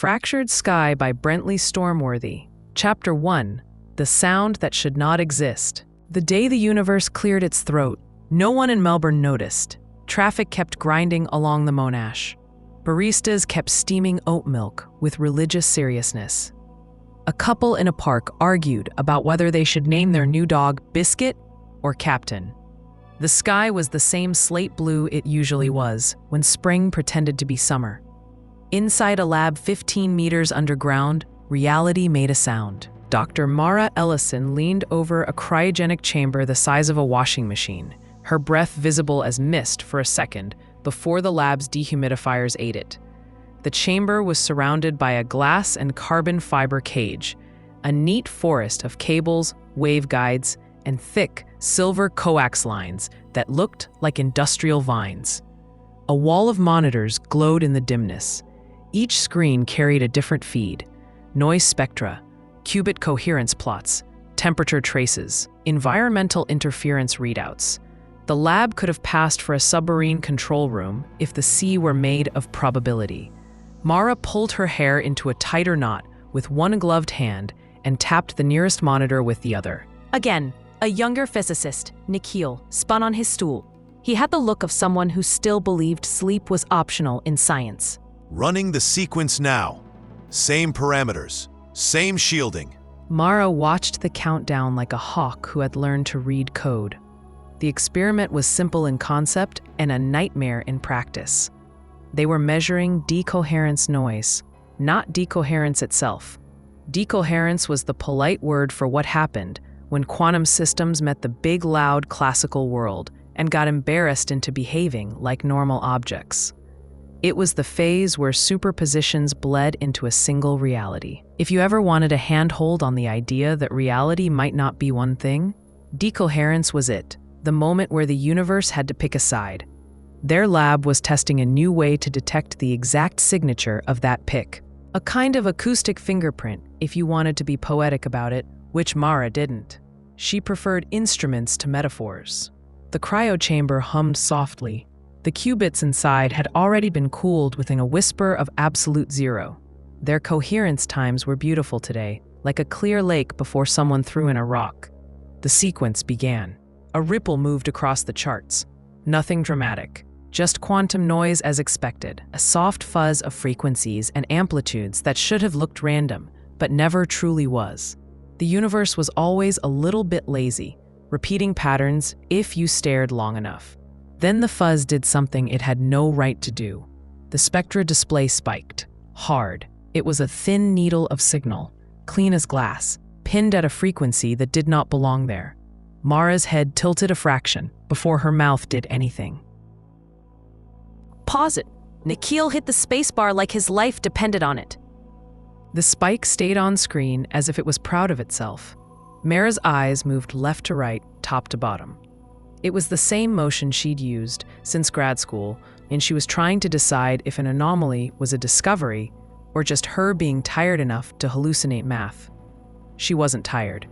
Fractured Sky by Brently Stornworthy. Chapter 1. The Sound That Should Not Exist. The day the universe cleared its throat, no one in Melbourne noticed. Traffic kept grinding along the Monash. Baristas kept steaming oat milk with religious seriousness. A couple in a park argued about whether they should name their new dog Biscuit or Captain. The sky was the same slate blue it usually was when spring pretended to be summer. Inside a lab 15 meters underground, reality made a sound. Dr. Mara Ellison leaned over a cryogenic chamber the size of a washing machine, her breath visible as mist for a second before the lab's dehumidifiers ate it. The chamber was surrounded by a glass and carbon fiber cage, a neat forest of cables, waveguides, and thick silver coax lines that looked like industrial vines. A wall of monitors glowed in the dimness. Each screen carried a different feed: noise spectra, qubit coherence plots, temperature traces, environmental interference readouts. The lab could have passed for a submarine control room if the sea were made of probability. Mara pulled her hair into a tighter knot with one gloved hand and tapped the nearest monitor with the other. Again, a younger physicist, Nikhil, spun on his stool. He had the look of someone who still believed sleep was optional in science. Running the sequence now. Same parameters, same shielding. Mara watched the countdown like a hawk who had learned to read code. The experiment was simple in concept and a nightmare in practice. They were measuring decoherence noise, not decoherence itself. Decoherence was the polite word for what happened when quantum systems met the big, loud classical world and got embarrassed into behaving like normal objects. It was the phase where superpositions bled into a single reality. If you ever wanted a handhold on the idea that reality might not be one thing, decoherence was it, the moment where the universe had to pick a side. Their lab was testing a new way to detect the exact signature of that pick. A kind of acoustic fingerprint, if you wanted to be poetic about it, which Mara didn't. She preferred instruments to metaphors. The cryochamber hummed softly. The qubits inside had already been cooled within a whisper of absolute zero. Their coherence times were beautiful today, like a clear lake before someone threw in a rock. The sequence began. A ripple moved across the charts. Nothing dramatic, just quantum noise as expected, a soft fuzz of frequencies and amplitudes that should have looked random, but never truly was. The universe was always a little bit lazy, repeating patterns if you stared long enough. Then the fuzz did something it had no right to do. The spectra display spiked. Hard. It was a thin needle of signal, clean as glass, pinned at a frequency that did not belong there. Mara's head tilted a fraction before her mouth did anything. Pause it. Nikhil hit the spacebar like his life depended on it. The spike stayed on screen as if it was proud of itself. Mara's eyes moved left to right, top to bottom. It was the same motion she'd used since grad school, and she was trying to decide if an anomaly was a discovery or just her being tired enough to hallucinate math. She wasn't tired,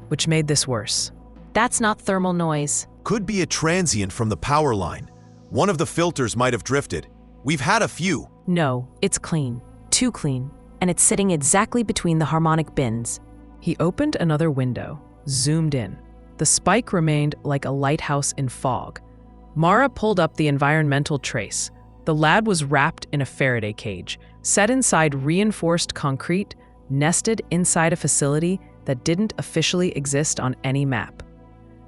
which made this worse. That's not thermal noise. Could be a transient from the power line. One of the filters might have drifted. We've had a few. No, it's clean. Too clean. And it's sitting exactly between the harmonic bins. He opened another window, zoomed in. The spike remained like a lighthouse in fog. Mara pulled up the environmental trace. The lab was wrapped in a Faraday cage, set inside reinforced concrete, nested inside a facility that didn't officially exist on any map.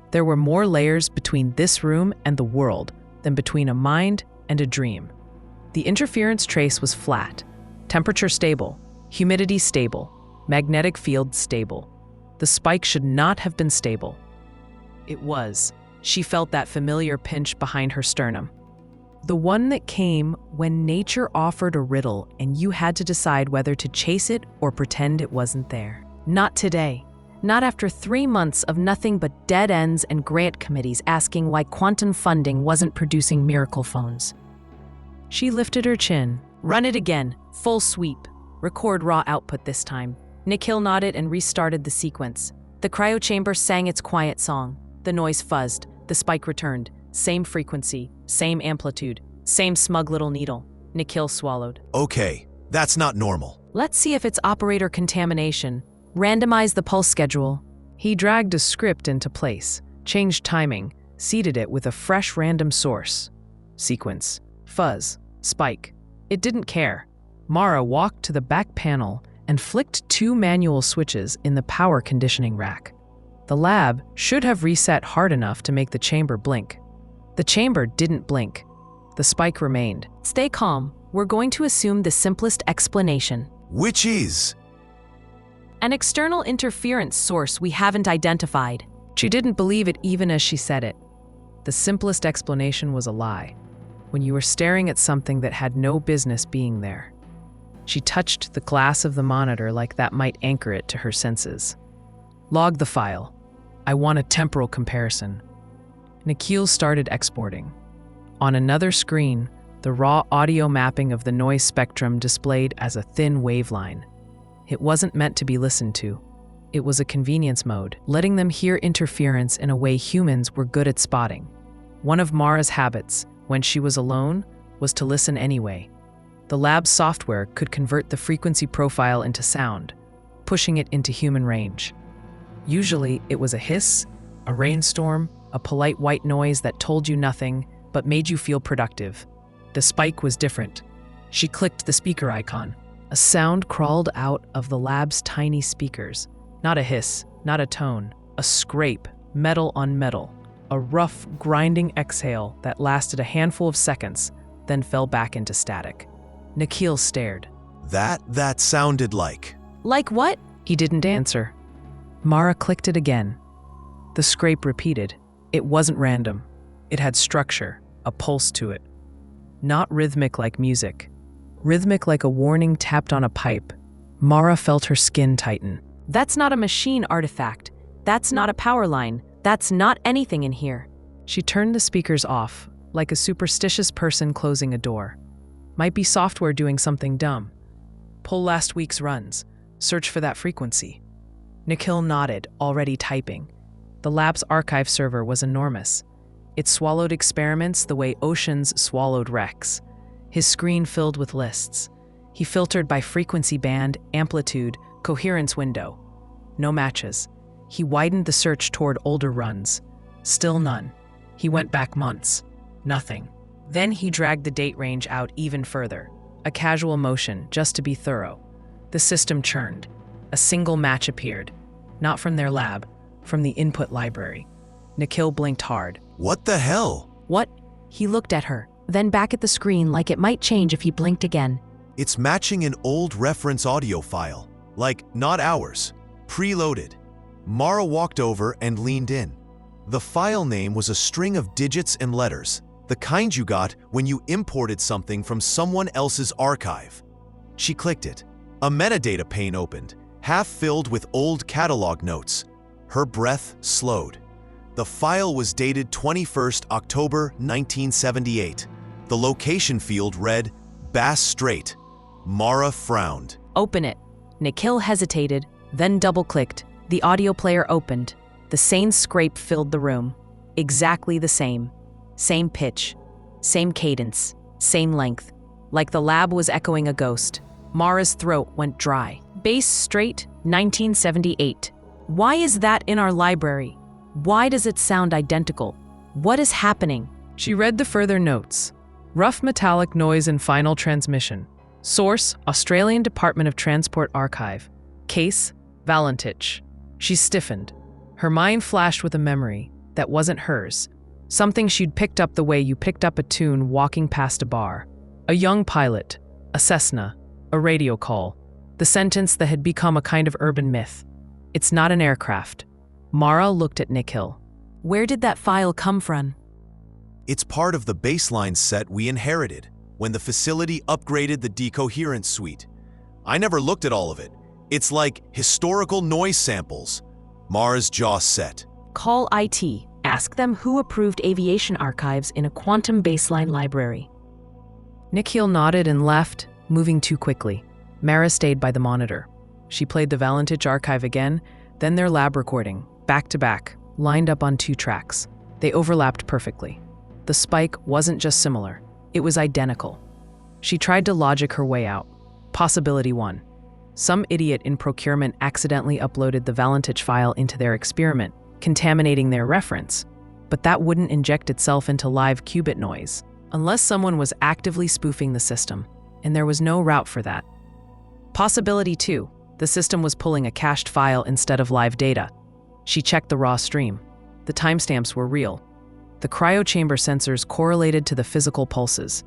There were more layers between this room and the world than between a mind and a dream. The interference trace was flat, temperature stable, humidity stable, magnetic field stable. The spike should not have been stable. It was. She felt that familiar pinch behind her sternum. The one that came when nature offered a riddle and you had to decide whether to chase it or pretend it wasn't there. Not today. Not after 3 months of nothing but dead ends and grant committees asking why quantum funding wasn't producing miracle phones. She lifted her chin. Run it again. Full sweep. Record raw output this time. Nikhil nodded and restarted the sequence. The cryochamber sang its quiet song. The noise fuzzed. The spike returned. Same frequency, same amplitude, same smug little needle. Nikhil swallowed. Okay, that's not normal. Let's see if it's operator contamination. Randomize the pulse schedule. He dragged a script into place, changed timing, seeded it with a fresh random source. Sequence, fuzz, spike. It didn't care. Mara walked to the back panel and flicked 2 manual switches in the power conditioning rack. The lab should have reset hard enough to make the chamber blink. The chamber didn't blink. The spike remained. Stay calm. We're going to assume the simplest explanation. Which is? An external interference source we haven't identified. She didn't believe it even as she said it. The simplest explanation was a lie. When you were staring at something that had no business being there. She touched the glass of the monitor like that might anchor it to her senses. Log the file. I want a temporal comparison. Nikhil started exporting. On another screen, the raw audio mapping of the noise spectrum displayed as a thin waveline. It wasn't meant to be listened to. It was a convenience mode, letting them hear interference in a way humans were good at spotting. One of Mara's habits, when she was alone, was to listen anyway. The lab's software could convert the frequency profile into sound, pushing it into human range. Usually, it was a hiss, a rainstorm, a polite white noise that told you nothing but made you feel productive. The spike was different. She clicked the speaker icon. A sound crawled out of the lab's tiny speakers. Not a hiss, not a tone, a scrape, metal on metal. A rough, grinding exhale that lasted a handful of seconds, then fell back into static. Nikhil stared. That sounded like... Like what? He didn't answer. Mara clicked it again. The scrape repeated. It wasn't random. It had structure, a pulse to it. Not rhythmic like music. Rhythmic like a warning tapped on a pipe. Mara felt her skin tighten. That's not a machine artifact. That's not a power line. That's not anything in here. She turned the speakers off, like a superstitious person closing a door. Might be software doing something dumb. Pull last week's runs. Search for that frequency. Nikhil nodded, already typing. The lab's archive server was enormous. It swallowed experiments the way oceans swallowed wrecks. His screen filled with lists. He filtered by frequency band, amplitude, coherence window. No matches. He widened the search toward older runs. Still none. He went back months. Nothing. Then he dragged the date range out even further. A casual motion, just to be thorough. The system churned. A single match appeared. Not from their lab, from the input library. Nikhil blinked hard. What the hell? What? He looked at her, then back at the screen like it might change if he blinked again. It's matching an old reference audio file. Like, not ours. Preloaded. Mara walked over and leaned in. The file name was a string of digits and letters, the kind you got when you imported something from someone else's archive. She clicked it. A metadata pane opened, half filled with old catalog notes. Her breath slowed. The file was dated 21st October 1978. The location field read Bass Strait. Mara frowned. Open it. Nikhil hesitated, then double-clicked. The audio player opened. The same scrape filled the room. Exactly the same. Same pitch. Same cadence. Same length. Like the lab was echoing a ghost. Mara's throat went dry. Bass Strait, 1978. Why is that in our library? Why does it sound identical? What is happening? She read the further notes. Rough metallic noise in final transmission. Source, Australian Department of Transport Archive. Case, Valentich. She stiffened. Her mind flashed with a memory that wasn't hers. Something she'd picked up the way you picked up a tune walking past a bar. A young pilot, a Cessna, a radio call. The sentence that had become a kind of urban myth. It's not an aircraft. Mara looked at Nikhil. Where did that file come from? It's part of the baseline set we inherited when the facility upgraded the decoherence suite. I never looked at all of it. It's like historical noise samples. Mara's jaw set. Call IT. Ask them who approved aviation archives in a quantum baseline library. Nikhil nodded and left, moving too quickly. Mara stayed by the monitor. She played the Valentich archive again, then their lab recording, back to back, lined up on 2 tracks. They overlapped perfectly. The spike wasn't just similar, it was identical. She tried to logic her way out. Possibility 1. Some idiot in procurement accidentally uploaded the Valentich file into their experiment, contaminating their reference. But that wouldn't inject itself into live qubit noise, unless someone was actively spoofing the system, and there was no route for that. Possibility 2. The system was pulling a cached file instead of live data. She checked the raw stream. The timestamps were real. The cryochamber sensors correlated to the physical pulses.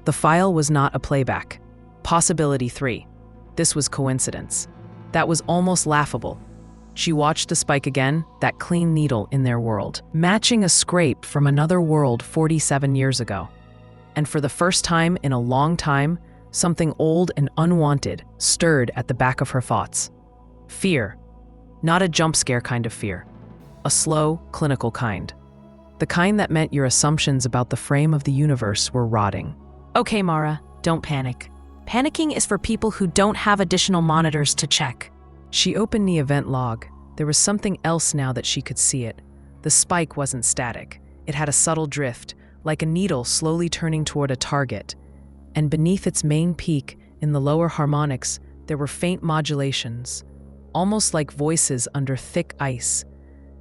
The file was not a playback. Possibility 3. This was coincidence. That was almost laughable. She watched the spike again, that clean needle in their world, matching a scrape from another world 47 years ago. And for the first time in a long time, something old and unwanted stirred at the back of her thoughts. Fear. Not a jump scare kind of fear. A slow, clinical kind. The kind that meant your assumptions about the frame of the universe were rotting. Okay, Mara, don't panic. Panicking is for people who don't have additional monitors to check. She opened the event log. There was something else now that she could see it. The spike wasn't static. It had a subtle drift, like a needle slowly turning toward a target. And beneath its main peak, in the lower harmonics, there were faint modulations, almost like voices under thick ice.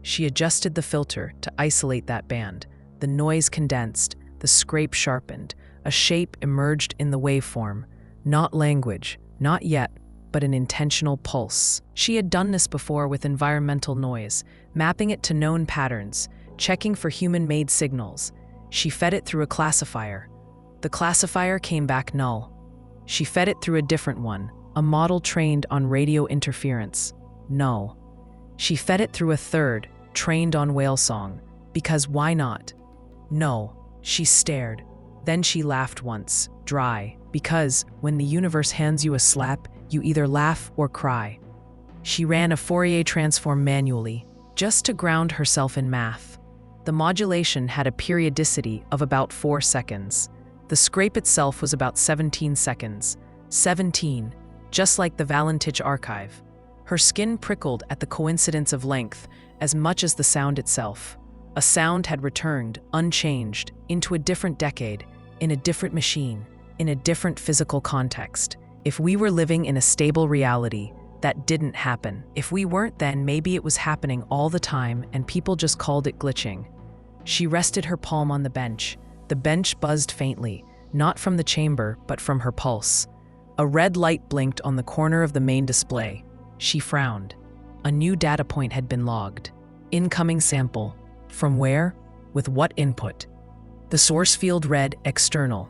She adjusted the filter to isolate that band. The noise condensed, the scrape sharpened, a shape emerged in the waveform. Not language, not yet, but an intentional pulse. She had done this before with environmental noise, mapping it to known patterns, checking for human-made signals. She fed it through a classifier. The classifier came back null. She fed it through a different one, a model trained on radio interference. Null. She fed it through a third, trained on whale song. Because why not? Null. She stared. Then she laughed once, dry, because when the universe hands you a slap, you either laugh or cry. She ran a Fourier transform manually, just to ground herself in math. The modulation had a periodicity of about 4 seconds. The scrape itself was about 17 seconds. 17, just like the Valentich archive. Her skin prickled at the coincidence of length as much as the sound itself. A sound had returned, unchanged, into a different decade, in a different machine, in a different physical context. If we were living in a stable reality, that didn't happen. If we weren't, then maybe it was happening all the time and people just called it glitching. She rested her palm on the bench. The bench buzzed faintly, not from the chamber, but from her pulse. A red light blinked on the corner of the main display. She frowned. A new data point had been logged. Incoming sample. From where? With what input? The source field read external.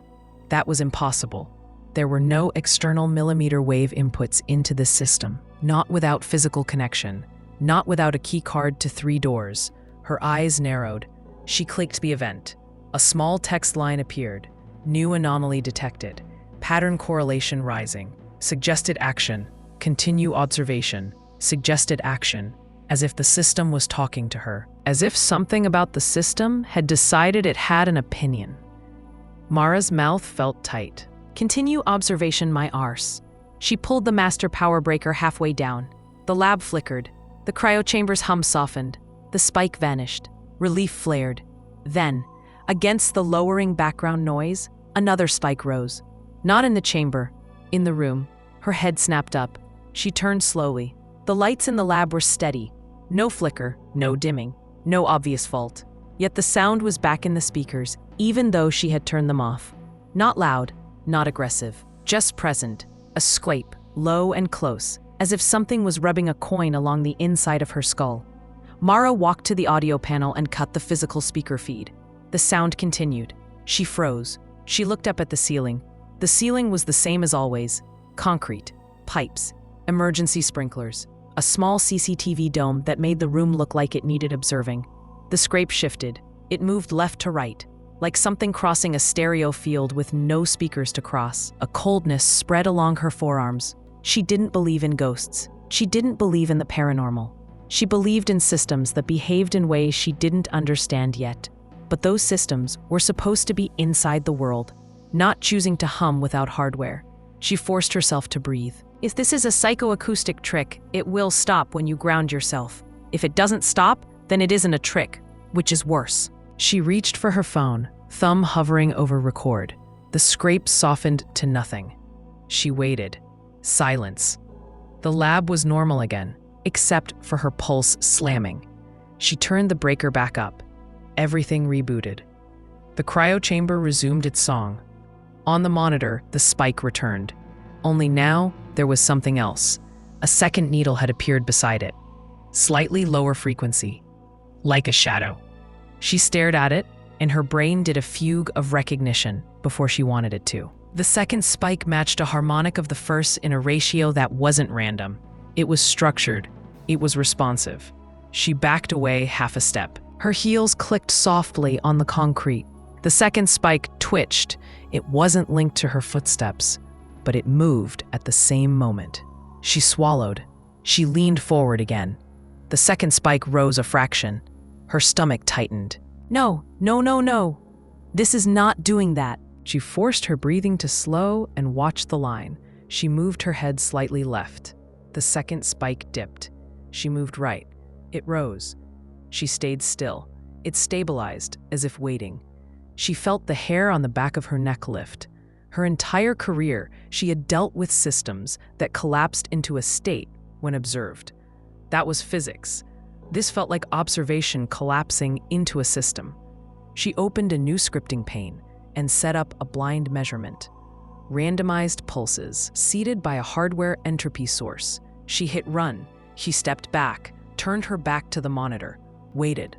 That was impossible. There were no external millimeter wave inputs into this system. Not without physical connection. Not without a key card to 3 doors. Her eyes narrowed. She clicked the event. A small text line appeared. New anomaly detected. Pattern correlation rising. Suggested action. Continue observation. Suggested action. As if the system was talking to her. As if something about the system had decided it had an opinion. Mara's mouth felt tight. Continue observation, my arse. She pulled the master power breaker halfway down. The lab flickered. The cryochamber's hum softened. The spike vanished. Relief flared. Then, against the lowering background noise, another spike rose. Not in the chamber, in the room. Her head snapped up. She turned slowly. The lights in the lab were steady. No flicker, no dimming, no obvious fault. Yet the sound was back in the speakers, even though she had turned them off. Not loud, not aggressive, just present. A scrape, low and close, as if something was rubbing a coin along the inside of her skull. Mara walked to the audio panel and cut the physical speaker feed. The sound continued. She froze. She looked up at the ceiling. The ceiling was the same as always. Concrete, pipes, emergency sprinklers, a small CCTV dome that made the room look like it needed observing. The scrape shifted. It moved left to right, like something crossing a stereo field with no speakers to cross. A coldness spread along her forearms. She didn't believe in ghosts. She didn't believe in the paranormal. She believed in systems that behaved in ways she didn't understand yet. But those systems were supposed to be inside the world, not choosing to hum without hardware. She forced herself to breathe. If this is a psychoacoustic trick, it will stop when you ground yourself. If it doesn't stop, then it isn't a trick, which is worse. She reached for her phone, thumb hovering over record. The scrape softened to nothing. She waited. Silence. The lab was normal again, except for her pulse slamming. She turned the breaker back up. Everything rebooted. The cryo chamber resumed its song. On the monitor, the spike returned. Only now, there was something else. A second needle had appeared beside it. Slightly lower frequency. Like a shadow. She stared at it, and her brain did a fugue of recognition before she wanted it to. The second spike matched a harmonic of the first in a ratio that wasn't random. It was structured. It was responsive. She backed away half a step. Her heels clicked softly on the concrete. The second spike twitched. It wasn't linked to her footsteps, but it moved at the same moment. She swallowed. She leaned forward again. The second spike rose a fraction. Her stomach tightened. No. This is not doing that. She forced her breathing to slow and watched the line. She moved her head slightly left. The second spike dipped. She moved right. It rose. She stayed still. It stabilized, as if waiting. She felt the hair on the back of her neck lift. Her entire career, she had dealt with systems that collapsed into a state when observed. That was physics. This felt like observation collapsing into a system. She opened a new scripting pane and set up a blind measurement. Randomized pulses, seeded by a hardware entropy source. She hit run. She stepped back, turned her back to the monitor, waited.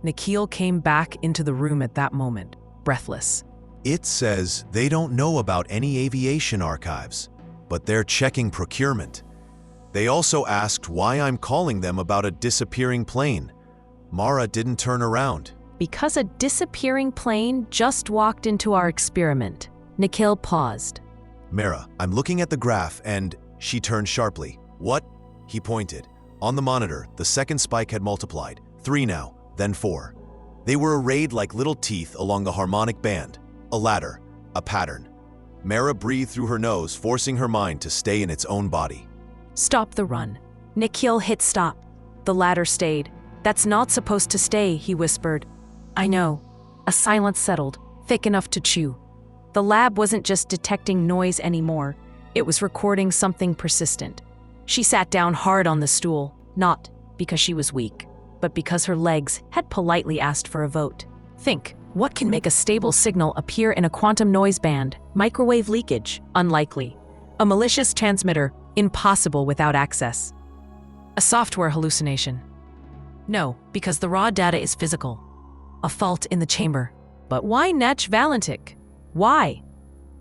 Nikhil came back into the room at that moment, breathless. It says they don't know about any aviation archives, but they're checking procurement. They also asked why I'm calling them about a disappearing plane. Mara didn't turn around. Because a disappearing plane just walked into our experiment. Nikhil paused. Mara, I'm looking at the graph and she turned sharply. What? He pointed. On the monitor, the second spike had multiplied. 3 now, then 4. They were arrayed like little teeth along the harmonic band. A ladder, a pattern. Mara breathed through her nose, forcing her mind to stay in its own body. Stop the run. Nikhil hit stop. The ladder stayed. That's not supposed to stay, he whispered. I know. A silence settled, thick enough to chew. The lab wasn't just detecting noise anymore. It was recording something persistent. She sat down hard on the stool, not because she was weak, but because her legs had politely asked for a vote. Think, what can make a stable signal appear in a quantum noise band? Microwave leakage? Unlikely. A malicious transmitter? Impossible without access. A software hallucination? No, because the raw data is physical. A fault in the chamber. But why Jack Valentich? Why?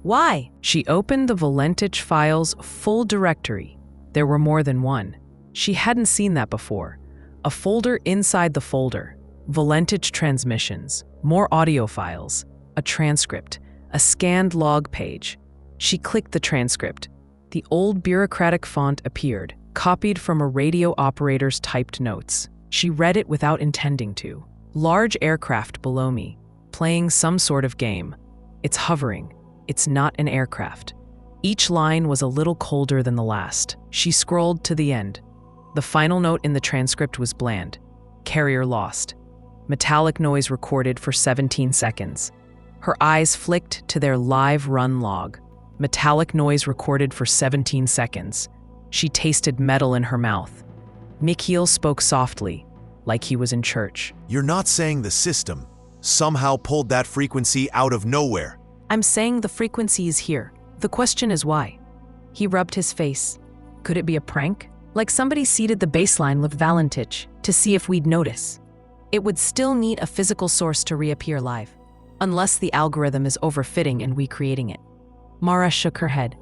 Why? She opened the Valentich file's full directory. There were more than one. She hadn't seen that before. A folder inside the folder. Valentich transmissions, more audio files, a transcript, a scanned log page. She clicked the transcript. The old bureaucratic font appeared, copied from a radio operator's typed notes. She read it without intending to. Large aircraft below me, playing some sort of game. It's hovering. It's not an aircraft. Each line was a little colder than the last. She scrolled to the end. The final note in the transcript was bland. Carrier lost. Metallic noise recorded for 17 seconds. Her eyes flicked to their live run log. Metallic noise recorded for 17 seconds. She tasted metal in her mouth. Nikhil spoke softly, like he was in church. You're not saying the system somehow pulled that frequency out of nowhere? I'm saying the frequency is here. The question is why. He rubbed his face. Could it be a prank? Like somebody seeded the baseline with Valentich to see if we'd notice. It would still need a physical source to reappear live, unless the algorithm is overfitting and recreating it. Mara shook her head.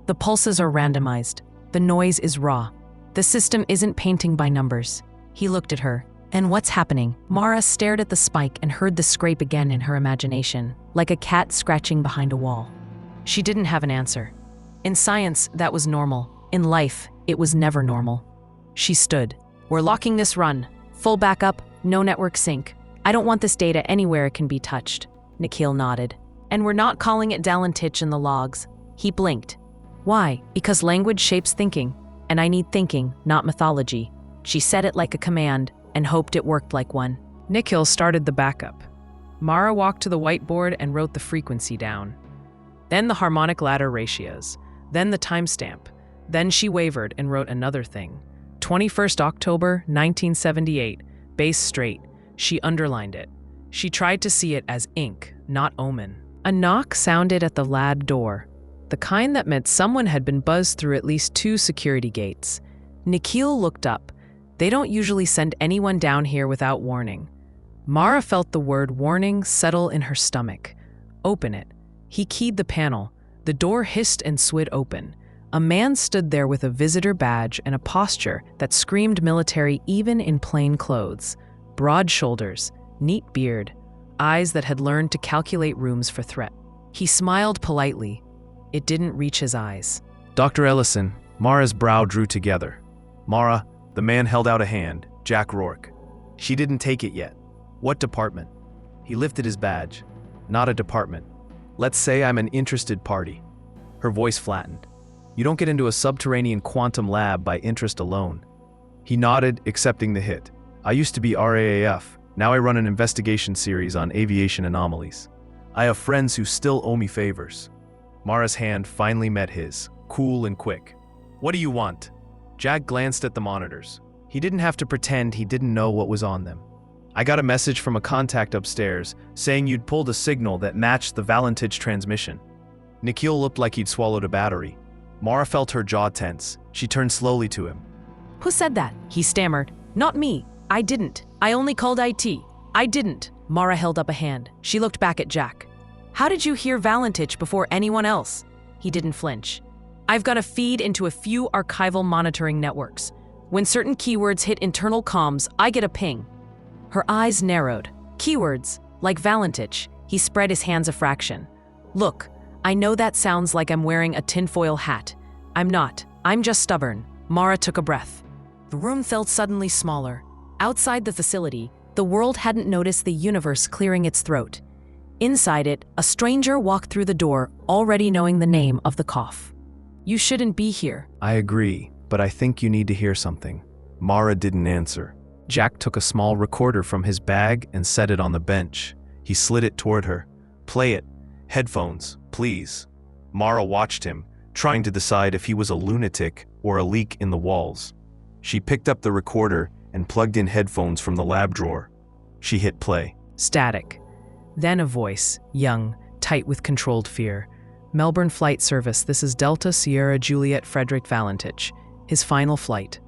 The pulses are randomized. The noise is raw. The system isn't painting by numbers. He looked at her. And what's happening? Mara stared at the spike and heard the scrape again in her imagination, like a cat scratching behind a wall. She didn't have an answer. In science, that was normal. In life, it was never normal. She stood. We're locking this run. Full backup, no network sync. I don't want this data anywhere it can be touched. Nikhil nodded. And we're not calling it Valentich in the logs. He blinked. Why? Because language shapes thinking, and I need thinking, not mythology. She said it like a command and hoped it worked like one. Nikhil started the backup. Mara walked to the whiteboard and wrote the frequency down. Then the harmonic ladder ratios. Then the timestamp. Then she wavered and wrote another thing. 21st October, 1978, Bass Strait. She underlined it. She tried to see it as ink, not omen. A knock sounded at the lab door, the kind that meant someone had been buzzed through at least 2 security gates. Nikhil looked up. They don't usually send anyone down here without warning. Mara felt the word warning settle in her stomach. Open it. He keyed the panel. The door hissed and slid open. A man stood there with a visitor badge and a posture that screamed military even in plain clothes. Broad shoulders, neat beard, eyes that had learned to calculate rooms for threat. He smiled politely. It didn't reach his eyes. Dr. Ellison, Mara's brow drew together. Mara, the man held out a hand, Jack Rourke. She didn't take it yet. What department? He lifted his badge. Not a department. Let's say I'm an interested party. Her voice flattened. You don't get into a subterranean quantum lab by interest alone. He nodded, accepting the hit. I used to be RAAF. Now I run an investigation series on aviation anomalies. I have friends who still owe me favors. Mara's hand finally met his, cool and quick. What do you want? Jack glanced at the monitors. He didn't have to pretend he didn't know what was on them. I got a message from a contact upstairs saying you'd pulled a signal that matched the Valentich transmission. Nikhil looked like he'd swallowed a battery. Mara felt her jaw tense. She turned slowly to him. Who said that? He stammered. Not me. I didn't. I only called IT. I didn't. Mara held up a hand. She looked back at Jack. How did you hear Valentich before anyone else? He didn't flinch. I've got a feed into a few archival monitoring networks. When certain keywords hit internal comms, I get a ping. Her eyes narrowed. Keywords, like Valentich. He spread his hands a fraction. Look, I know that sounds like I'm wearing a tinfoil hat. I'm not. I'm just stubborn. Mara took a breath. The room felt suddenly smaller. Outside the facility, the world hadn't noticed the universe clearing its throat. Inside it, a stranger walked through the door, already knowing the name of the cough. You shouldn't be here. I agree, but I think you need to hear something. Mara didn't answer. Jack took a small recorder from his bag and set it on the bench. He slid it toward her. Play it. Headphones, please. Mara watched him, trying to decide if he was a lunatic or a leak in the walls. She picked up the recorder and plugged in headphones from the lab drawer. She hit play. Static. Then a voice, young, tight with controlled fear. Melbourne Flight Service, this is Delta Sierra Juliet Frederick Valentich. His final flight.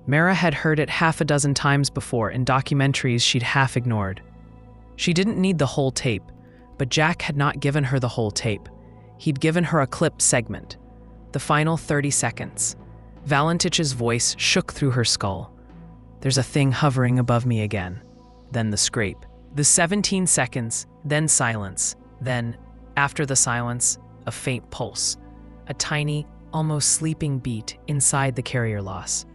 Mara had heard it half a dozen times before in documentaries she'd half ignored. She didn't need the whole tape, but Jack had not given her the whole tape. He'd given her a clipped segment. The final 30 seconds. Valentich's voice shook through her skull. There's a thing hovering above me again. Then the scrape. The 17 seconds, then silence. Then, after the silence, a faint pulse. A tiny, almost sleeping beat inside the carrier loss.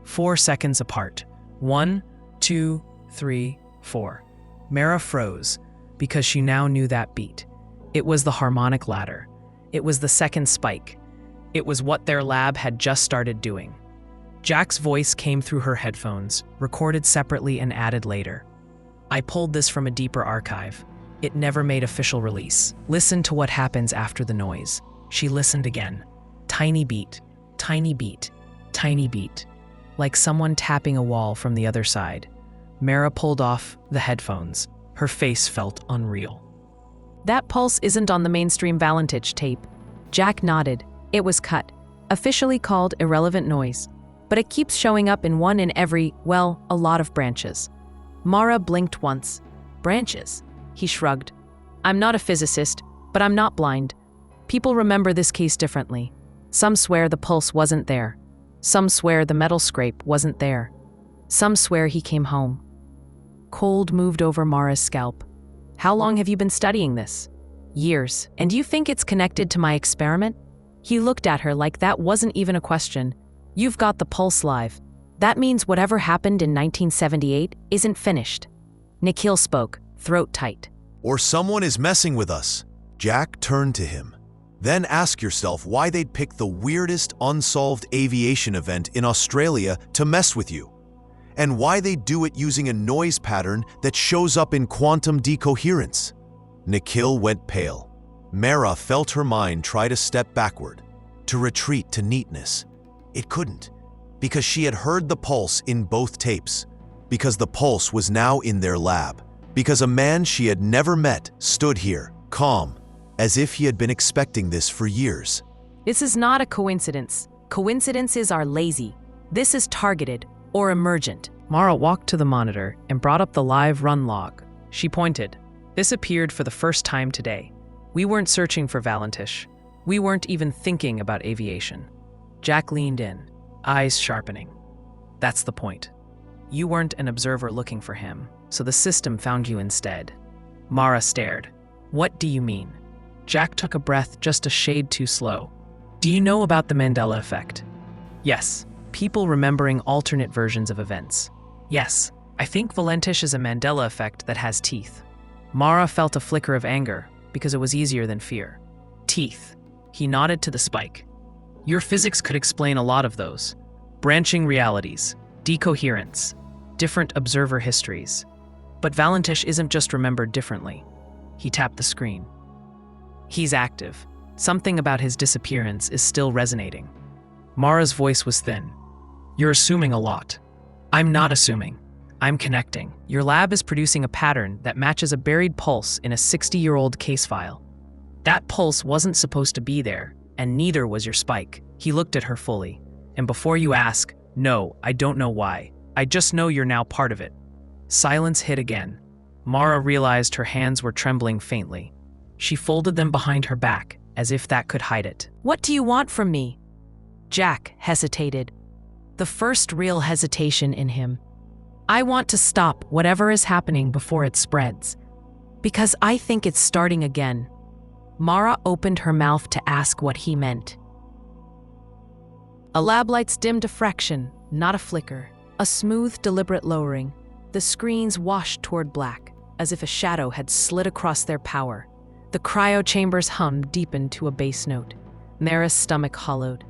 4 seconds apart. 1, 2, 3, 4. Mara froze, because she now knew that beat. It was the harmonic ladder. It was the second spike. It was what their lab had just started doing. Jack's voice came through her headphones, recorded separately and added later. I pulled this from a deeper archive. It never made official release. Listen to what happens after the noise. She listened again. Tiny beat, tiny beat, tiny beat. Like someone tapping a wall from the other side. Mara pulled off the headphones. Her face felt unreal. That pulse isn't on the mainstream Valentich tape. Jack nodded. It was cut. Officially called irrelevant noise. But it keeps showing up in one in every, well, a lot of branches. Mara blinked once. Branches? He shrugged. I'm not a physicist, but I'm not blind. People remember this case differently. Some swear the pulse wasn't there. Some swear the metal scrape wasn't there. Some swear he came home. Cold moved over Mara's scalp. How long have you been studying this? Years. And you think it's connected to my experiment? He looked at her like that wasn't even a question. You've got the pulse live. That means whatever happened in 1978 isn't finished. Nikhil spoke, throat tight. Or someone is messing with us. Jack turned to him. Then ask yourself why they'd pick the weirdest unsolved aviation event in Australia to mess with you. And why they do it using a noise pattern that shows up in quantum decoherence. Nikhil went pale. Mara felt her mind try to step backward, to retreat to neatness, It couldn't, because she had heard the pulse in both tapes, because the pulse was now in their lab, because a man she had never met stood here, calm, as if he had been expecting this for years. This is not a coincidence. Coincidences are lazy. This is targeted or emergent. Mara walked to the monitor and brought up the live run log. She pointed. This appeared for the first time today. We weren't searching for Valentich. We weren't even thinking about aviation. Jack leaned in, eyes sharpening. That's the point. You weren't an observer looking for him, so the system found you instead. Mara stared. What do you mean? Jack took a breath just a shade too slow. Do you know about the Mandela effect? Yes. People remembering alternate versions of events. Yes. I think Valentich is a Mandela effect that has teeth. Mara felt a flicker of anger because it was easier than fear. Teeth. He nodded to the spike. Your physics could explain a lot of those. Branching realities, decoherence, different observer histories. But Valentich isn't just remembered differently. He tapped the screen. He's active. Something about his disappearance is still resonating. Mara's voice was thin. You're assuming a lot. I'm not assuming. I'm connecting. Your lab is producing a pattern that matches a buried pulse in a 60-year-old case file. That pulse wasn't supposed to be there, and neither was your spike. He looked at her fully. And before you ask, no, I don't know why. I just know you're now part of it. Silence hit again. Mara realized her hands were trembling faintly. She folded them behind her back, as if that could hide it. What do you want from me? Jack hesitated. The first real hesitation in him. I want to stop whatever is happening before it spreads. Because I think it's starting again. Mara opened her mouth to ask what he meant. A lab light's dimmed a fraction, not a flicker. A smooth, deliberate lowering. The screens washed toward black, as if a shadow had slid across their power. The cryo chambers hummed deepened to a bass note. Mara's stomach hollowed.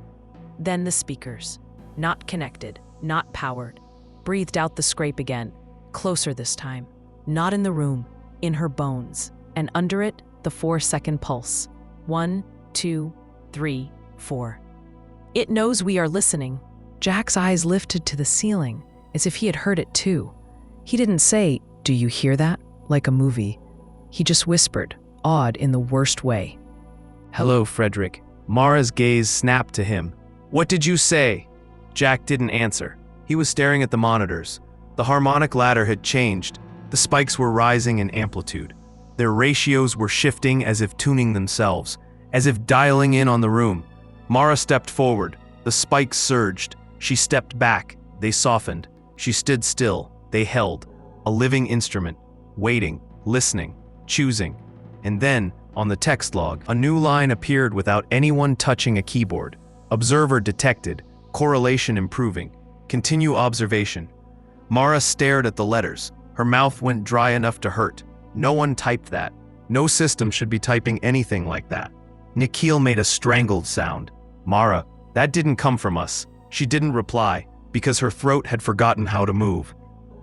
Then the speakers, not connected, not powered, breathed out the scrape again, closer this time. Not in the room, in her bones, and under it, the 4-second pulse. 1, 2, 3, 4. It knows we are listening. Jack's eyes lifted to the ceiling, as if he had heard it too. He didn't say, "Do you hear that?" like a movie. He just whispered, awed in the worst way. Hello, Frederick. Mara's gaze snapped to him. What did you say? Jack didn't answer. He was staring at the monitors. The harmonic ladder had changed. The spikes were rising in amplitude. Their ratios were shifting as if tuning themselves, as if dialing in on the room. Mara stepped forward. The spikes surged. She stepped back. They softened. She stood still. They held. A living instrument. Waiting, listening, choosing. And then, on the text log, a new line appeared without anyone touching a keyboard. Observer detected. Correlation improving. Continue observation. Mara stared at the letters. Her mouth went dry enough to hurt. No one typed that. No system should be typing anything like that. Nikhil made a strangled sound. Mara, that didn't come from us. She didn't reply, because her throat had forgotten how to move.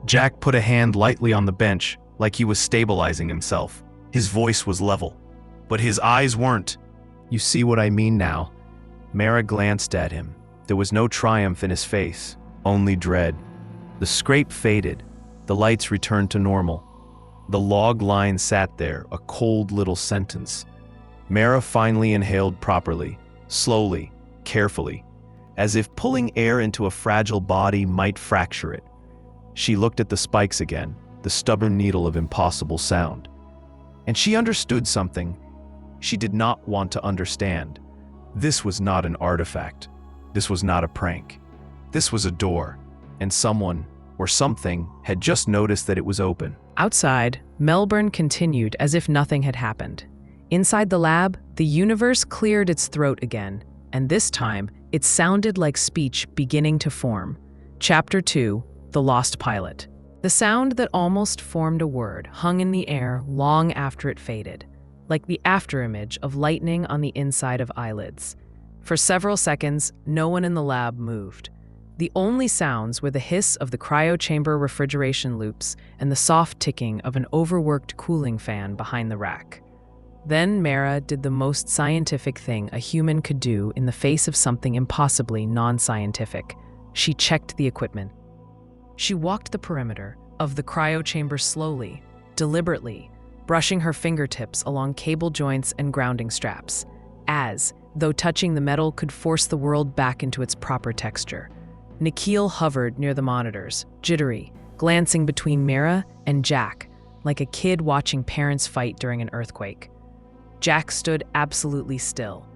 Jack put a hand lightly on the bench, like he was stabilizing himself. His voice was level, but his eyes weren't. You see what I mean now? Mara glanced at him. There was no triumph in his face, only dread. The scrape faded. The lights returned to normal. The log line sat there, a cold little sentence. Mara finally inhaled properly, slowly, carefully, as if pulling air into a fragile body might fracture it. She looked at the spikes again, the stubborn needle of impossible sound. And she understood something she did not want to understand. This was not an artifact. This was not a prank. This was a door, and someone, or something, had just noticed that it was open. Outside, Melbourne continued as if nothing had happened. Inside the lab, the universe cleared its throat again, and this time, it sounded like speech beginning to form. Chapter 2, The Lost Pilot. The sound that almost formed a word hung in the air long after it faded, like the afterimage of lightning on the inside of eyelids. For several seconds, no one in the lab moved. The only sounds were the hiss of the cryo-chamber refrigeration loops and the soft ticking of an overworked cooling fan behind the rack. Then Mara did the most scientific thing a human could do in the face of something impossibly non-scientific. She checked the equipment. She walked the perimeter of the cryo chamber slowly, deliberately, brushing her fingertips along cable joints and grounding straps, as, though touching the metal could force the world back into its proper texture. Nikhil hovered near the monitors, jittery, glancing between Mara and Jack, like a kid watching parents fight during an earthquake. Jack stood absolutely still.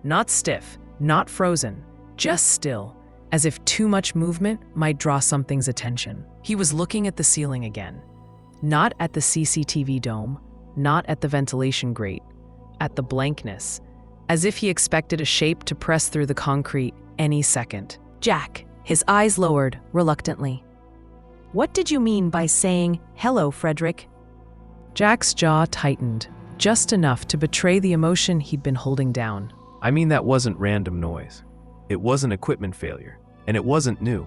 Not stiff, not frozen, just still, as if too much movement might draw something's attention. He was looking at the ceiling again. Not at the CCTV dome, not at the ventilation grate, at the blankness, as if he expected a shape to press through the concrete any second. Jack, his eyes lowered reluctantly. What did you mean by saying, "Hello, Frederick"? Jack's jaw tightened, just enough to betray the emotion he'd been holding down. I mean, that wasn't random noise. It wasn't equipment failure, and it wasn't new.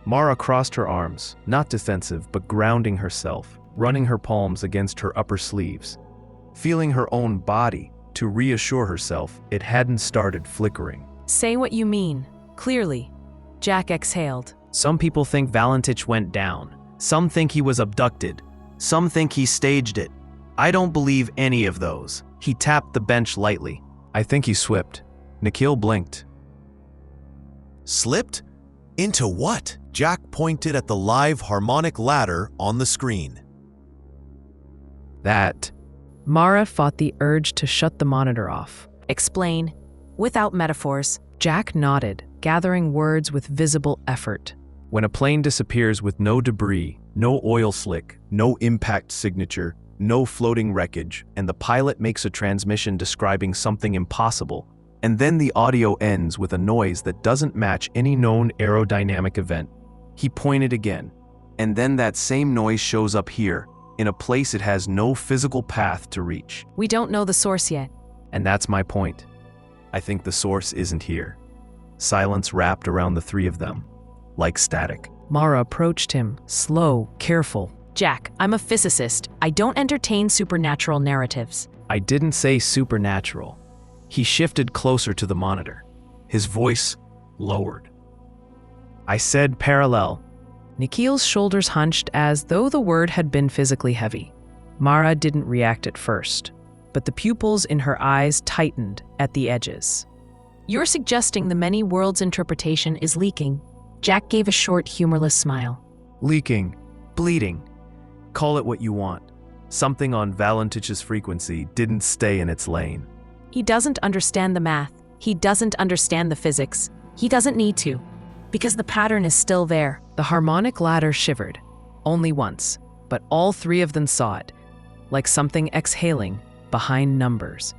Mara crossed her arms, not defensive, but grounding herself, running her palms against her upper sleeves, feeling her own body to reassure herself it hadn't started flickering. Say what you mean, clearly. Jack exhaled. Some people think Valentich went down. Some think he was abducted. Some think he staged it. I don't believe any of those. He tapped the bench lightly. I think he slipped. Nikhil blinked. Slipped? Into what? Jack pointed at the live harmonic ladder on the screen. That. Mara fought the urge to shut the monitor off. Explain, without metaphors. Jack nodded, gathering words with visible effort. When a plane disappears with no debris, no oil slick, no impact signature, no floating wreckage, and the pilot makes a transmission describing something impossible, and then the audio ends with a noise that doesn't match any known aerodynamic event. He pointed again, and then that same noise shows up here, in a place it has no physical path to reach. We don't know the source yet. And that's my point. I think the source isn't here. Silence wrapped around the three of them, like static. Mara approached him, slow, careful. Jack, I'm a physicist. I don't entertain supernatural narratives. I didn't say supernatural. He shifted closer to the monitor. His voice lowered. I said parallel. Nikhil's shoulders hunched as though the word had been physically heavy. Mara didn't react at first, but the pupils in her eyes tightened at the edges. You're suggesting the many worlds interpretation is leaking. Jack gave a short, humorless smile. Leaking. Bleeding. Call it what you want. Something on Valentich's frequency didn't stay in its lane. He doesn't understand the math. He doesn't understand the physics. He doesn't need to, because the pattern is still there. The harmonic ladder shivered, only once, but all three of them saw it, like something exhaling behind numbers.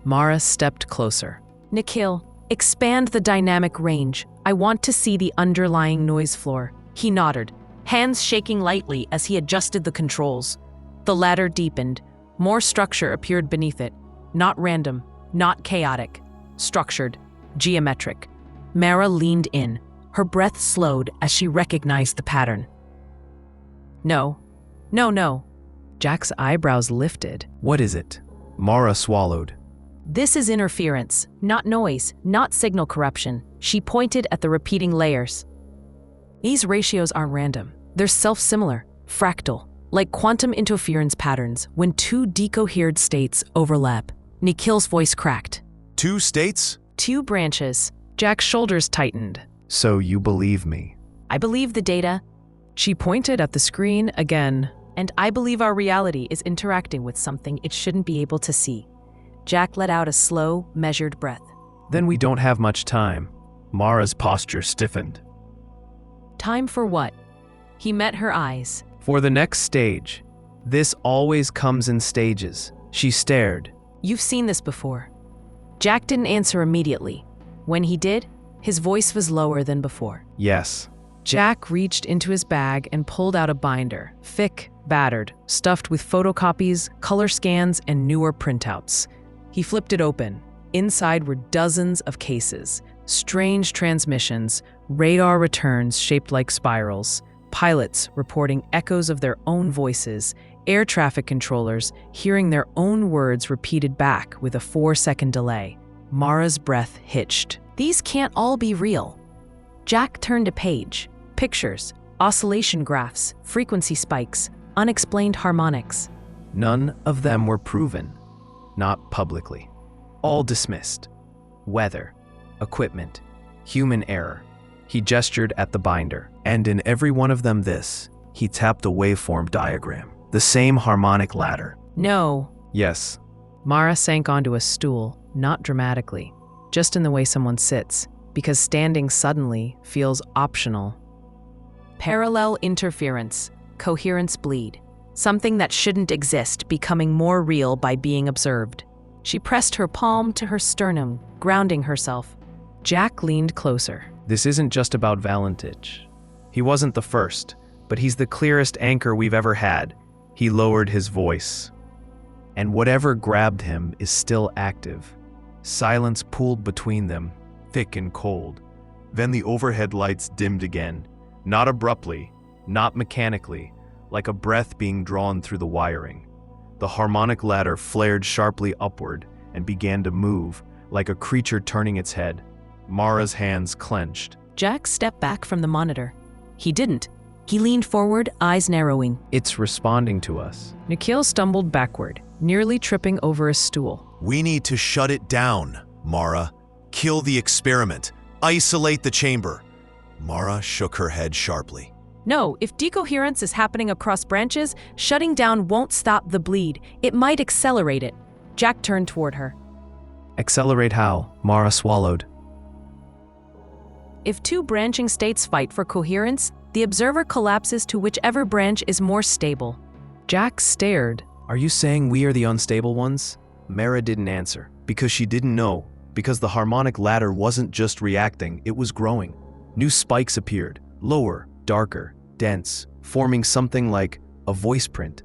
Mara stepped closer. Nikhil, expand the dynamic range. I want to see the underlying noise floor. He nodded, hands shaking lightly as he adjusted the controls. The ladder deepened. More structure appeared beneath it. Not random, not chaotic. Structured, geometric. Mara leaned in. Her breath slowed as she recognized the pattern. No. Jack's eyebrows lifted. What is it? Mara swallowed. This is interference, not noise, not signal corruption. She pointed at the repeating layers. These ratios aren't random. They're self-similar, fractal, like quantum interference patterns when two decoherent states overlap. Nikhil's voice cracked. 2 states? 2 branches. Jack's shoulders tightened. So you believe me? I believe the data. She pointed at the screen again. And I believe our reality is interacting with something it shouldn't be able to see. Jack let out a slow, measured breath. Then we don't have much time. Mara's posture stiffened. Time for what? He met her eyes. For the next stage. This always comes in stages. She stared. You've seen this before. Jack didn't answer immediately. When he did, his voice was lower than before. Yes. Jack reached into his bag and pulled out a binder, thick, battered, stuffed with photocopies, color scans, and newer printouts. He flipped it open. Inside were dozens of cases, strange transmissions, radar returns shaped like spirals, pilots reporting echoes of their own voices, Air traffic controllers hearing their own words repeated back with a 4-second delay. Mara's breath hitched. These can't all be real. Jack turned a page. Pictures, oscillation graphs, frequency spikes, unexplained harmonics. None of them were proven. Not publicly. All dismissed. Weather, equipment, human error. He gestured at the binder, and in every one of them he tapped a waveform diagram. The same harmonic ladder. No. Yes. Mara sank onto a stool, not dramatically, just in the way someone sits, because standing suddenly feels optional. Parallel interference, coherence bleed. Something that shouldn't exist becoming more real by being observed. She pressed her palm to her sternum, grounding herself. Jack leaned closer. This isn't just about Valentich. He wasn't the first, but he's the clearest anchor we've ever had. He lowered his voice. And whatever grabbed him is still active. Silence pooled between them, thick and cold. Then the overhead lights dimmed again, not abruptly, not mechanically, like a breath being drawn through the wiring. The harmonic ladder flared sharply upward and began to move, like a creature turning its head. Mara's hands clenched. Jack stepped back from the monitor. He didn't. He leaned forward, eyes narrowing. It's responding to us. Nikhil stumbled backward, nearly tripping over a stool. We need to shut it down, Mara. Kill the experiment. Isolate the chamber. Mara shook her head sharply. No, if decoherence is happening across branches, shutting down won't stop the bleed. It might accelerate it. Jack turned toward her. Accelerate how? Mara swallowed. If two branching states fight for coherence, the observer collapses to whichever branch is more stable. Jack stared. Are you saying we are the unstable ones? Mara didn't answer, because she didn't know, because the harmonic ladder wasn't just reacting, it was growing. New spikes appeared, lower, darker, dense, forming something like a voice print.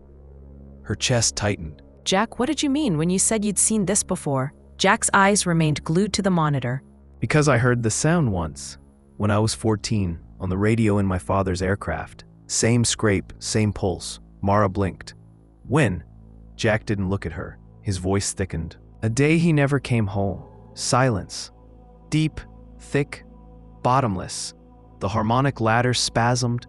Her chest tightened. Jack, what did you mean when you said you'd seen this before? Jack's eyes remained glued to the monitor. Because I heard the sound once, when I was 14, on the radio in my father's aircraft. Same scrape, same pulse. Mara blinked. When? Jack didn't look at her. His voice thickened. A day he never came home. Silence. Deep, thick, bottomless. The harmonic ladder spasmed.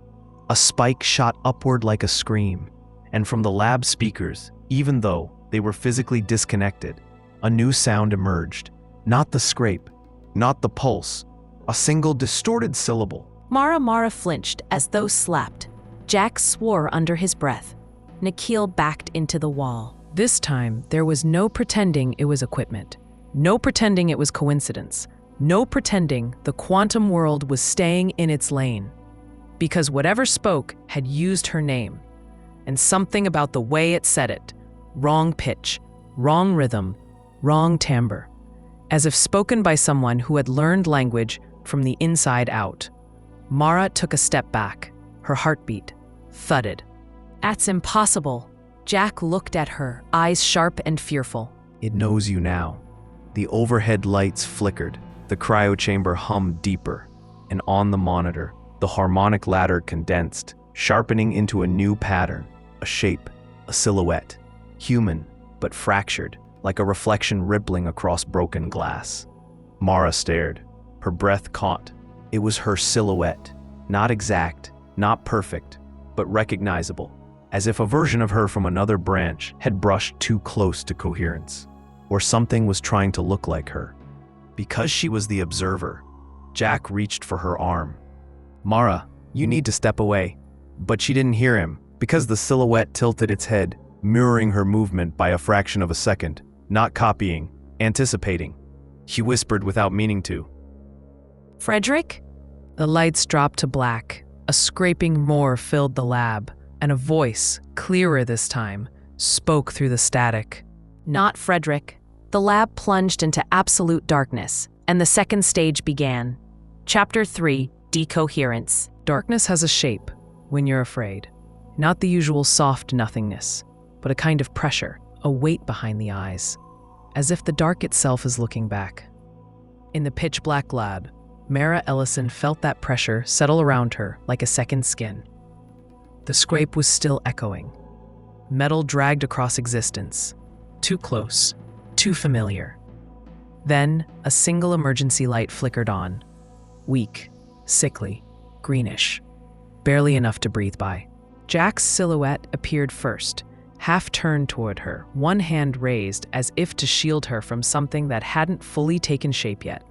A spike shot upward like a scream. And from the lab speakers, even though they were physically disconnected, a new sound emerged. Not the scrape, not the pulse. A single distorted syllable. Mara flinched as though slapped. Jack swore under his breath. Nikhil backed into the wall. This time, there was no pretending it was equipment. No pretending it was coincidence. No pretending the quantum world was staying in its lane. Because whatever spoke had used her name. And something about the way it said it. Wrong pitch, wrong rhythm, wrong timbre. As if spoken by someone who had learned language from the inside out. Mara took a step back. Her heartbeat thudded. That's impossible. Jack looked at her, eyes sharp and fearful. It knows you now. The overhead lights flickered. The cryo chamber hummed deeper. And on the monitor, the harmonic ladder condensed, sharpening into a new pattern, a shape, a silhouette. Human, but fractured, like a reflection rippling across broken glass. Mara stared. Her breath caught. It was her silhouette. Not exact, not perfect, but recognizable. As if a version of her from another branch had brushed too close to coherence. Or something was trying to look like her. Because she was the observer, Jack reached for her arm. Mara, you need to step away. But she didn't hear him, because the silhouette tilted its head, mirroring her movement by a fraction of a second, not copying, anticipating. She whispered without meaning to. Frederick? The lights dropped to black. A scraping roar filled the lab, and a voice, clearer this time, spoke through the static. Not Frederick. The lab plunged into absolute darkness, and the second stage began. Chapter 3, Decoherence. Darkness has a shape when you're afraid. Not the usual soft nothingness, but a kind of pressure, a weight behind the eyes, as if the dark itself is looking back. In the pitch-black lab, Mara Ellison felt that pressure settle around her like a second skin. The scrape was still echoing. metal dragged across existence. Too close, too familiar. Then, a single emergency light flickered on. Weak, sickly, greenish. Barely enough to breathe by. Jack's silhouette appeared first, half turned toward her, one hand raised as if to shield her from something that hadn't fully taken shape yet.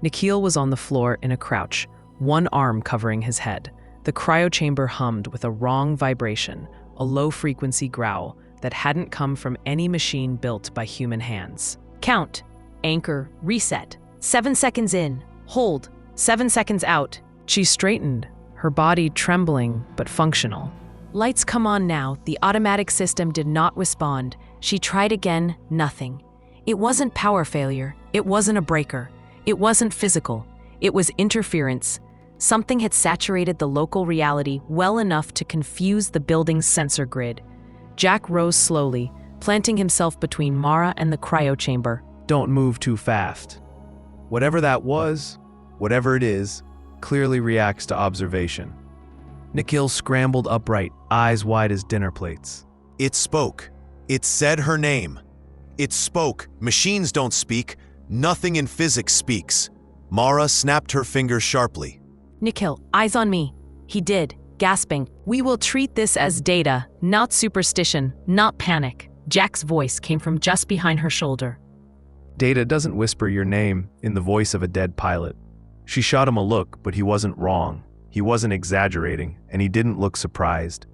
Nikhil was on the floor in a crouch, one arm covering his head. The cryochamber hummed with a wrong vibration, a low-frequency growl that hadn't come from any machine built by human hands. Count. Anchor. Reset. 7 seconds in. Hold. 7 seconds out. She straightened, her body trembling but functional. Lights come on now. The automatic system did not respond. She tried again. Nothing. It wasn't power failure. It wasn't a breaker. It wasn't physical. It was interference. Something had saturated the local reality well enough to confuse the building's sensor grid. Jack rose slowly, planting himself between Mara and the cryochamber. Don't move too fast. Whatever that was, whatever it is, clearly reacts to observation. Nikhil scrambled upright, eyes wide as dinner plates. It spoke. It said her name. It spoke. Machines don't speak. Nothing in physics speaks. Mara snapped her fingers sharply. Nikhil, eyes on me. He did, gasping. We will treat this as data, not superstition, not panic. Jack's voice came from just behind her shoulder. Data doesn't whisper your name in the voice of a dead pilot. She shot him a look, but he wasn't wrong. He wasn't exaggerating, and he didn't look surprised.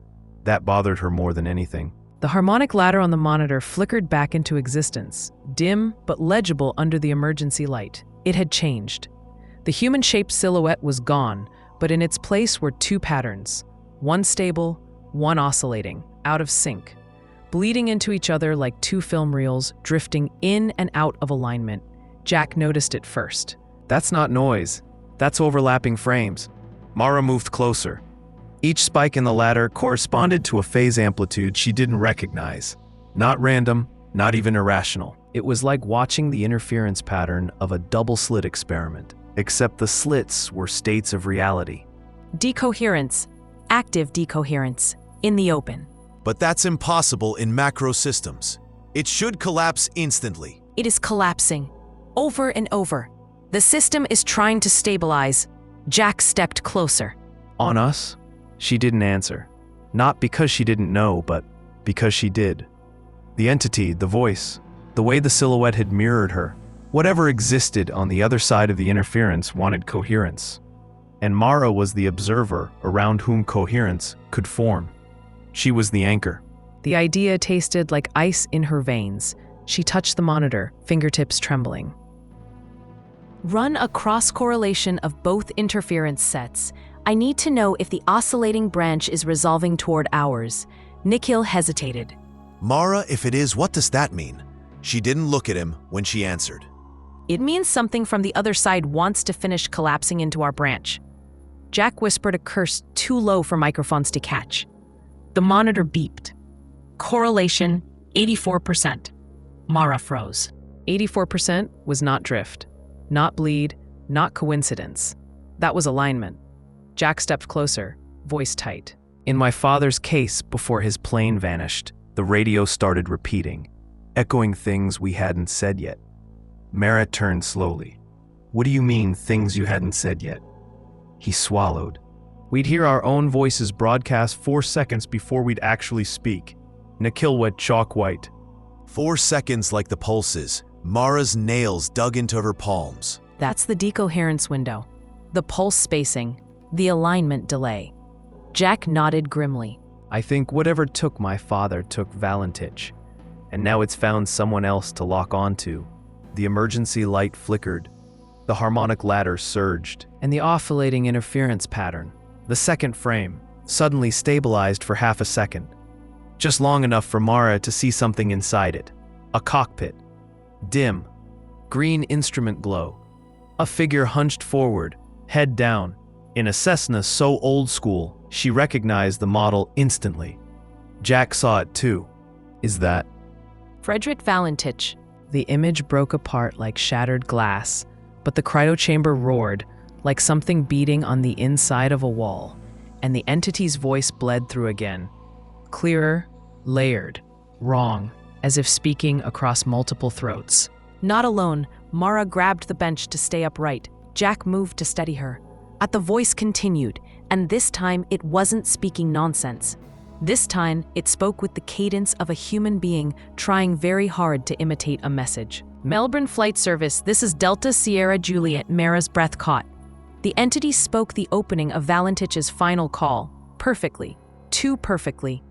That bothered her more than anything. The harmonic ladder on the monitor flickered back into existence, dim but legible under the emergency light. It had changed. The human-shaped silhouette was gone, but in its place were two patterns, one stable, one oscillating, out of sync, bleeding into each other like two film reels, drifting in and out of alignment. Jack noticed it first. That's not noise. That's overlapping frames. Mara moved closer. Each spike in the ladder corresponded to a phase amplitude she didn't recognize. Not random, not even irrational. It was like watching the interference pattern of a double-slit experiment, except the slits were states of reality. Decoherence. Active decoherence. In the open. But that's impossible in macro systems. It should collapse instantly. It is collapsing. Over and over. The system is trying to stabilize. Jack stepped closer. On us? She didn't answer. Not because she didn't know, but because she did. The entity, the voice, the way the silhouette had mirrored her, whatever existed on the other side of the interference wanted coherence. And Mara was the observer around whom coherence could form. She was the anchor. The idea tasted like ice in her veins. She touched the monitor, fingertips trembling. Run a cross-correlation of both interference sets. I need to know if the oscillating branch is resolving toward ours. Nikhil hesitated. Mara, if it is, what does that mean? She didn't look at him when she answered. It means something from the other side wants to finish collapsing into our branch. Jack whispered a curse too low for microphones to catch. The monitor beeped. Correlation, 84%. Mara froze. 84% was not drift, not bleed, not coincidence. That was alignment. Jack stepped closer, voice tight. In my father's case, before his plane vanished, the radio started repeating, echoing things we hadn't said yet. Mara turned slowly. What do you mean, things you hadn't said yet? He swallowed. We'd hear our own voices broadcast 4 seconds before we'd actually speak. Nikhil went chalk white. 4 seconds like the pulses. Mara's nails dug into her palms. That's the decoherence window. The pulse spacing. The alignment delay. Jack nodded grimly. I think whatever took my father took Valentich, and now it's found someone else to lock onto. The emergency light flickered. The harmonic ladder surged. And the oscillating interference pattern, the second frame, suddenly stabilized for half a second. Just long enough for Mara to see something inside it. A cockpit. Dim. Green instrument glow. A figure hunched forward, head down. In a Cessna so old school, she recognized the model instantly. Jack saw it too. Is that Frederick Valentich? The image broke apart like shattered glass, but the cryochamber roared like something beating on the inside of a wall, and the entity's voice bled through again. Clearer, layered, wrong, as if speaking across multiple throats. Not alone, Mara grabbed the bench to stay upright. Jack moved to steady her. The voice continued, and this time it wasn't speaking nonsense. This time, it spoke with the cadence of a human being trying very hard to imitate a message. Melbourne Flight Service, this is Delta Sierra Juliet. Mara's breath caught. The entity spoke the opening of Valentich's final call, perfectly, too perfectly,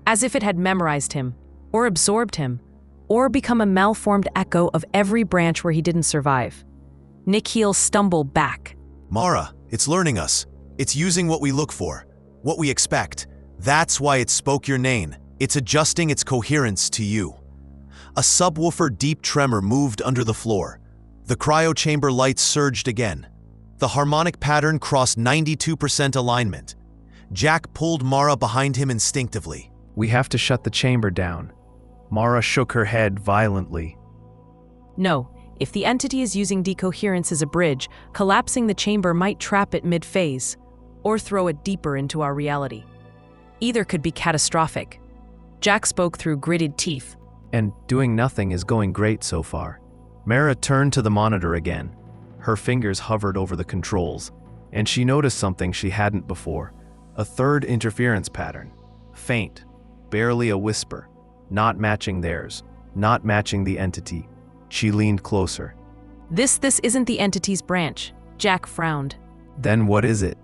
as if it had memorized him, or absorbed him, or become a malformed echo of every branch where he didn't survive. Nikhil stumbled back. Mara, it's learning us. It's using what we look for, what we expect. That's why it spoke your name. It's adjusting its coherence to you. A subwoofer deep tremor moved under the floor. The cryochamber lights surged again. The harmonic pattern crossed 92% alignment. Jack pulled Mara behind him instinctively. We have to shut the chamber down. Mara shook her head violently. No, if the entity is using decoherence as a bridge, collapsing the chamber might trap it mid-phase, or throw it deeper into our reality. Either could be catastrophic. Jack spoke through gritted teeth. And doing nothing is going great so far. Mara turned to the monitor again. Her fingers hovered over the controls, and she noticed something she hadn't before. A third interference pattern. Faint, barely a whisper, not matching theirs, not matching the entity. She leaned closer. This isn't the entity's branch. Jack frowned. Then what is it?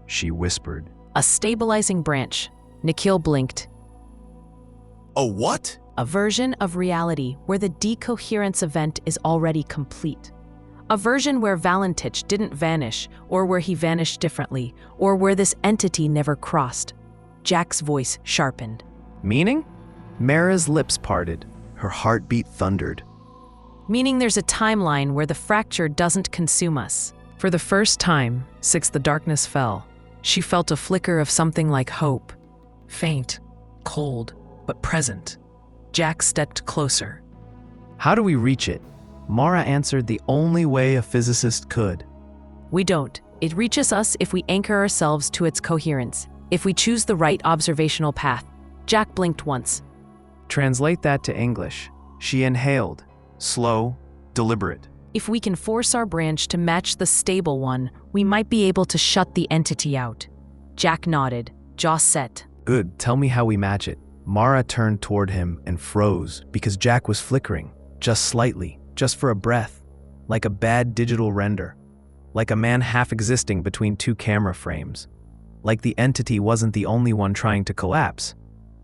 She whispered. A stabilizing branch. Nikhil blinked. A what? A version of reality where the decoherence event is already complete. A version where Valentich didn't vanish, or where he vanished differently, or where this entity never crossed. Jack's voice sharpened. Meaning? Mara's lips parted. Her heartbeat thundered. Meaning there's a timeline where the fracture doesn't consume us. For the first time, since the darkness fell, she felt a flicker of something like hope. Faint, cold, but present. Jack stepped closer. How do we reach it? Mara answered the only way a physicist could. We don't. It reaches us if we anchor ourselves to its coherence, if we choose the right observational path. Jack blinked once. Translate that to English. She inhaled, slow, deliberate. If we can force our branch to match the stable one, we might be able to shut the entity out. Jack nodded, jaw set. Good, tell me how we match it. Mara turned toward him and froze because Jack was flickering, just slightly, just for a breath, like a bad digital render, like a man half existing between two camera frames, like the entity wasn't the only one trying to collapse.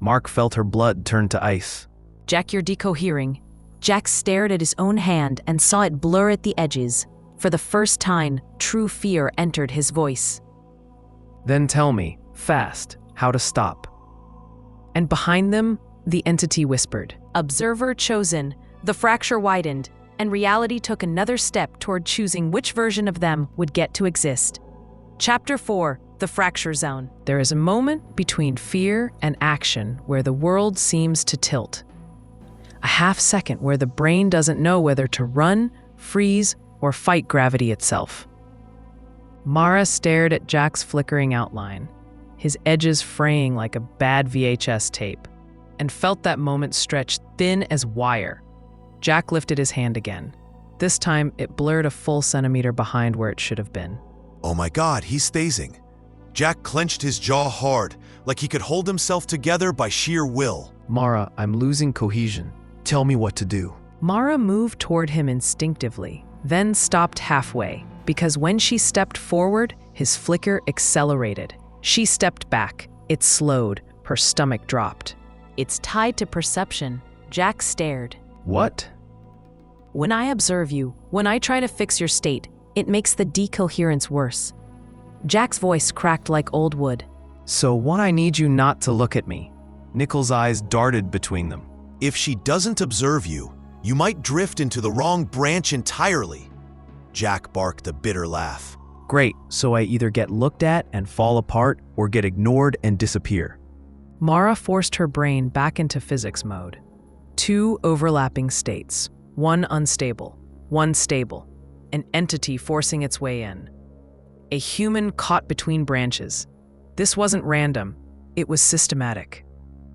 Mark felt her blood turn to ice. Jack, you're decohering. Jack stared at his own hand and saw it blur at the edges. For the first time, true fear entered his voice. Then tell me, fast, how to stop. And behind them, the entity whispered. Observer chosen. The fracture widened, and reality took another step toward choosing which version of them would get to exist. Chapter 4, The Fracture Zone. There is a moment between fear and action where the world seems to tilt. A half second where the brain doesn't know whether to run, freeze, or fight gravity itself. Mara stared at Jack's flickering outline, his edges fraying like a bad VHS tape, and felt that moment stretch thin as wire. Jack lifted his hand again. This time, it blurred a full centimeter behind where it should have been. Oh my God, he's phasing. Jack clenched his jaw hard, like he could hold himself together by sheer will. Mara, I'm losing cohesion. Tell me what to do. Mara moved toward him instinctively, then stopped halfway, because when she stepped forward, his flicker accelerated. She stepped back. It slowed. Her stomach dropped. It's tied to perception. Jack stared. What? When I observe you, when I try to fix your state, it makes the decoherence worse. Jack's voice cracked like old wood. So what? I need you not to look at me. Nichols' eyes darted between them. If she doesn't observe you, you might drift into the wrong branch entirely. Jack barked a bitter laugh. Great, so I either get looked at and fall apart or get ignored and disappear. Mara forced her brain back into physics mode. Two overlapping states, one unstable, one stable, an entity forcing its way in. A human caught between branches. This wasn't random, it was systematic.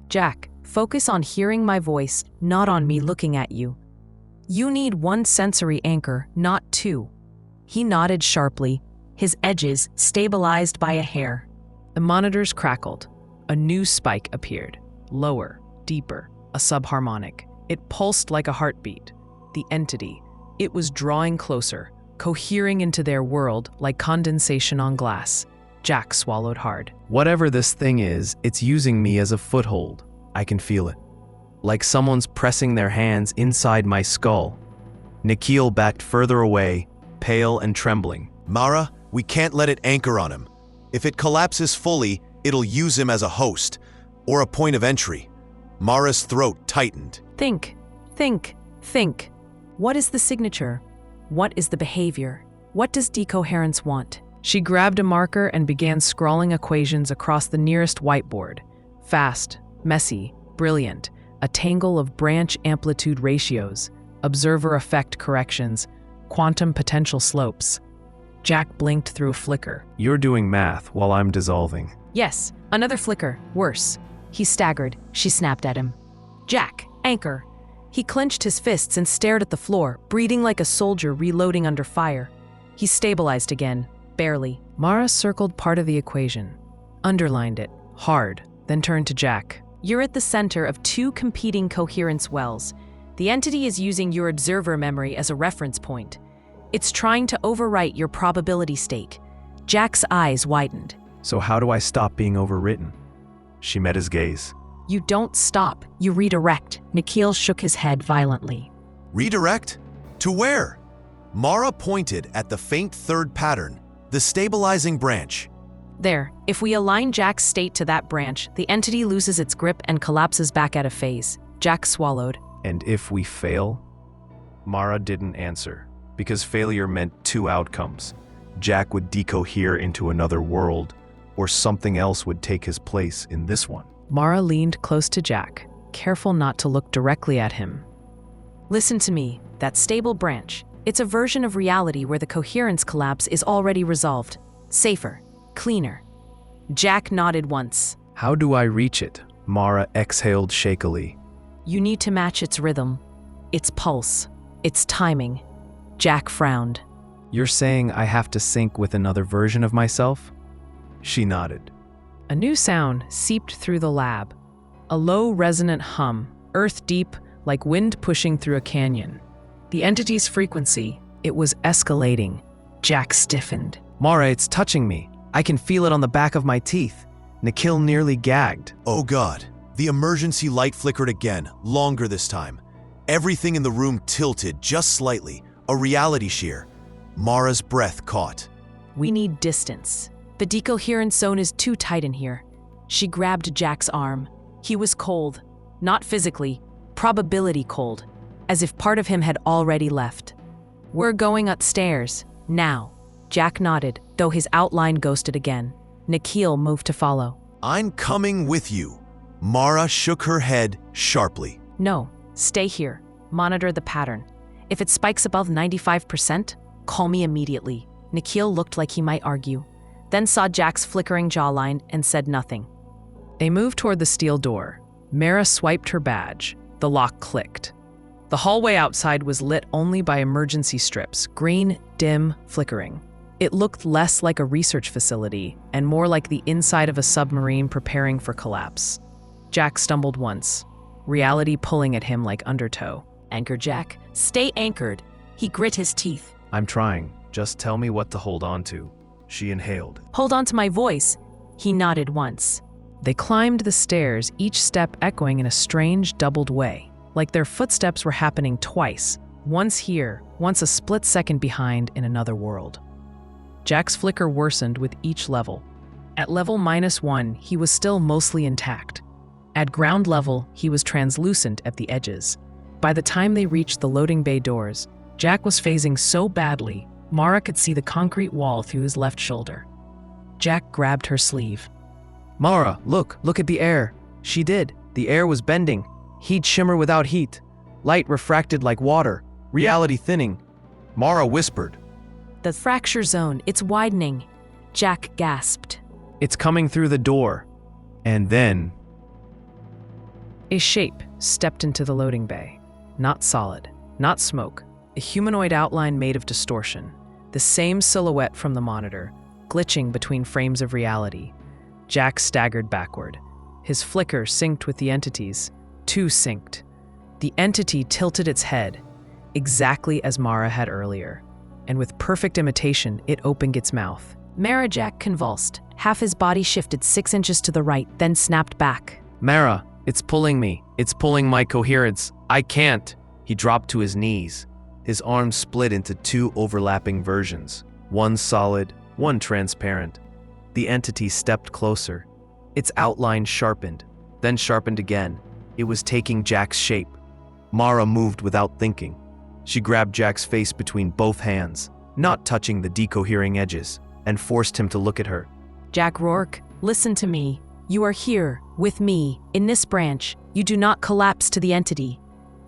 Jack, Focus on hearing my voice, not on me looking at you. You need one sensory anchor, not two. He nodded sharply, his edges stabilized by a hair. The monitors crackled. A new spike appeared. Lower, deeper, a subharmonic. It pulsed like a heartbeat. The entity. It was drawing closer, cohering into their world like condensation on glass. Jack swallowed hard. Whatever this thing is, it's using me as a foothold. I can feel it. Like someone's pressing their hands inside my skull. Nikhil backed further away, pale and trembling. Mara, we can't let it anchor on him. If it collapses fully, it'll use him as a host, or a point of entry. Mara's throat tightened. Think. What is the signature? What is the behavior? What does decoherence want? She grabbed a marker and began scrawling equations across the nearest whiteboard. Fast, messy, brilliant, a tangle of branch amplitude ratios, observer effect corrections, quantum potential slopes. Jack blinked through a flicker. You're doing math while I'm dissolving. Yes, another flicker, worse. He staggered. She snapped at him. Jack, anchor. He clenched his fists and stared at the floor, breathing like a soldier reloading under fire. He stabilized again, barely. Mara circled part of the equation, underlined it, hard, then turned to Jack. You're at the center of two competing coherence wells. The entity is using your observer memory as a reference point. It's trying to overwrite your probability stake. Jack's eyes widened. So how do I stop being overwritten? She met his gaze. You don't stop, you redirect. Nikhil shook his head violently. Redirect? To where? Mara pointed at the faint third pattern, the stabilizing branch. There, if we align Jack's state to that branch, the entity loses its grip and collapses back out of phase. Jack swallowed. And if we fail? Mara didn't answer, because failure meant two outcomes. Jack would decohere into another world, or something else would take his place in this one. Mara leaned close to Jack, careful not to look directly at him. Listen to me, that stable branch. It's a version of reality where the coherence collapse is already resolved. Safer, cleaner. Jack nodded once. How do I reach it? Mara exhaled shakily. You need to match its rhythm, its pulse, its timing. Jack frowned. You're saying I have to sync with another version of myself? She nodded. A new sound seeped through the lab. A low, resonant hum, earth-deep, like wind pushing through a canyon. The entity's frequency, it was escalating. Jack stiffened. Mara, it's touching me. I can feel it on the back of my teeth. Nikhil nearly gagged. Oh God. The emergency light flickered again, longer this time. Everything in the room tilted just slightly, a reality shear. Mara's breath caught. We need distance. The decoherence zone is too tight in here. She grabbed Jack's arm. He was cold. Not physically, probability cold, as if part of him had already left. We're going upstairs, now. Jack nodded, though his outline ghosted again. Nikhil moved to follow. I'm coming with you. Mara shook her head sharply. No, stay here. Monitor the pattern. If it spikes above 95%, call me immediately. Nikhil looked like he might argue, then saw Jack's flickering jawline and said nothing. They moved toward the steel door. Mara swiped her badge. The lock clicked. The hallway outside was lit only by emergency strips, green, dim, flickering. It looked less like a research facility and more like the inside of a submarine preparing for collapse. Jack stumbled once, reality pulling at him like undertow. Anchor, Jack. Stay anchored. He grit his teeth. I'm trying. Just tell me what to hold on to. She inhaled. Hold on to my voice. He nodded once. They climbed the stairs, each step echoing in a strange, doubled way, like their footsteps were happening twice, once here, once a split second behind in another world. Jack's flicker worsened with each level. At level -1, he was still mostly intact. At ground level, he was translucent at the edges. By the time they reached the loading bay doors, Jack was phasing so badly, Mara could see the concrete wall through his left shoulder. Jack grabbed her sleeve. Mara, look at the air. She did. The air was bending. Heat shimmer without heat. Light refracted like water. Reality thinning. Mara whispered. The fracture zone, it's widening. Jack gasped. It's coming through the door. And then... A shape stepped into the loading bay. Not solid, not smoke, a humanoid outline made of distortion. The same silhouette from the monitor, glitching between frames of reality. Jack staggered backward. His flicker synced with the entities, too synced. The entity tilted its head, exactly as Mara had earlier, and with perfect imitation, it opened its mouth. Mara Jack convulsed. Half his body shifted 6 inches to the right, then snapped back. Mara, it's pulling me. It's pulling my coherence. I can't. He dropped to his knees. His arms split into 2 overlapping versions, one solid, one transparent. The entity stepped closer. Its outline sharpened, then sharpened again. It was taking Jack's shape. Mara moved without thinking. She grabbed Jack's face between both hands, not touching the decohering edges, and forced him to look at her. Jack Rourke, listen to me. You are here, with me, in this branch. You do not collapse to the entity.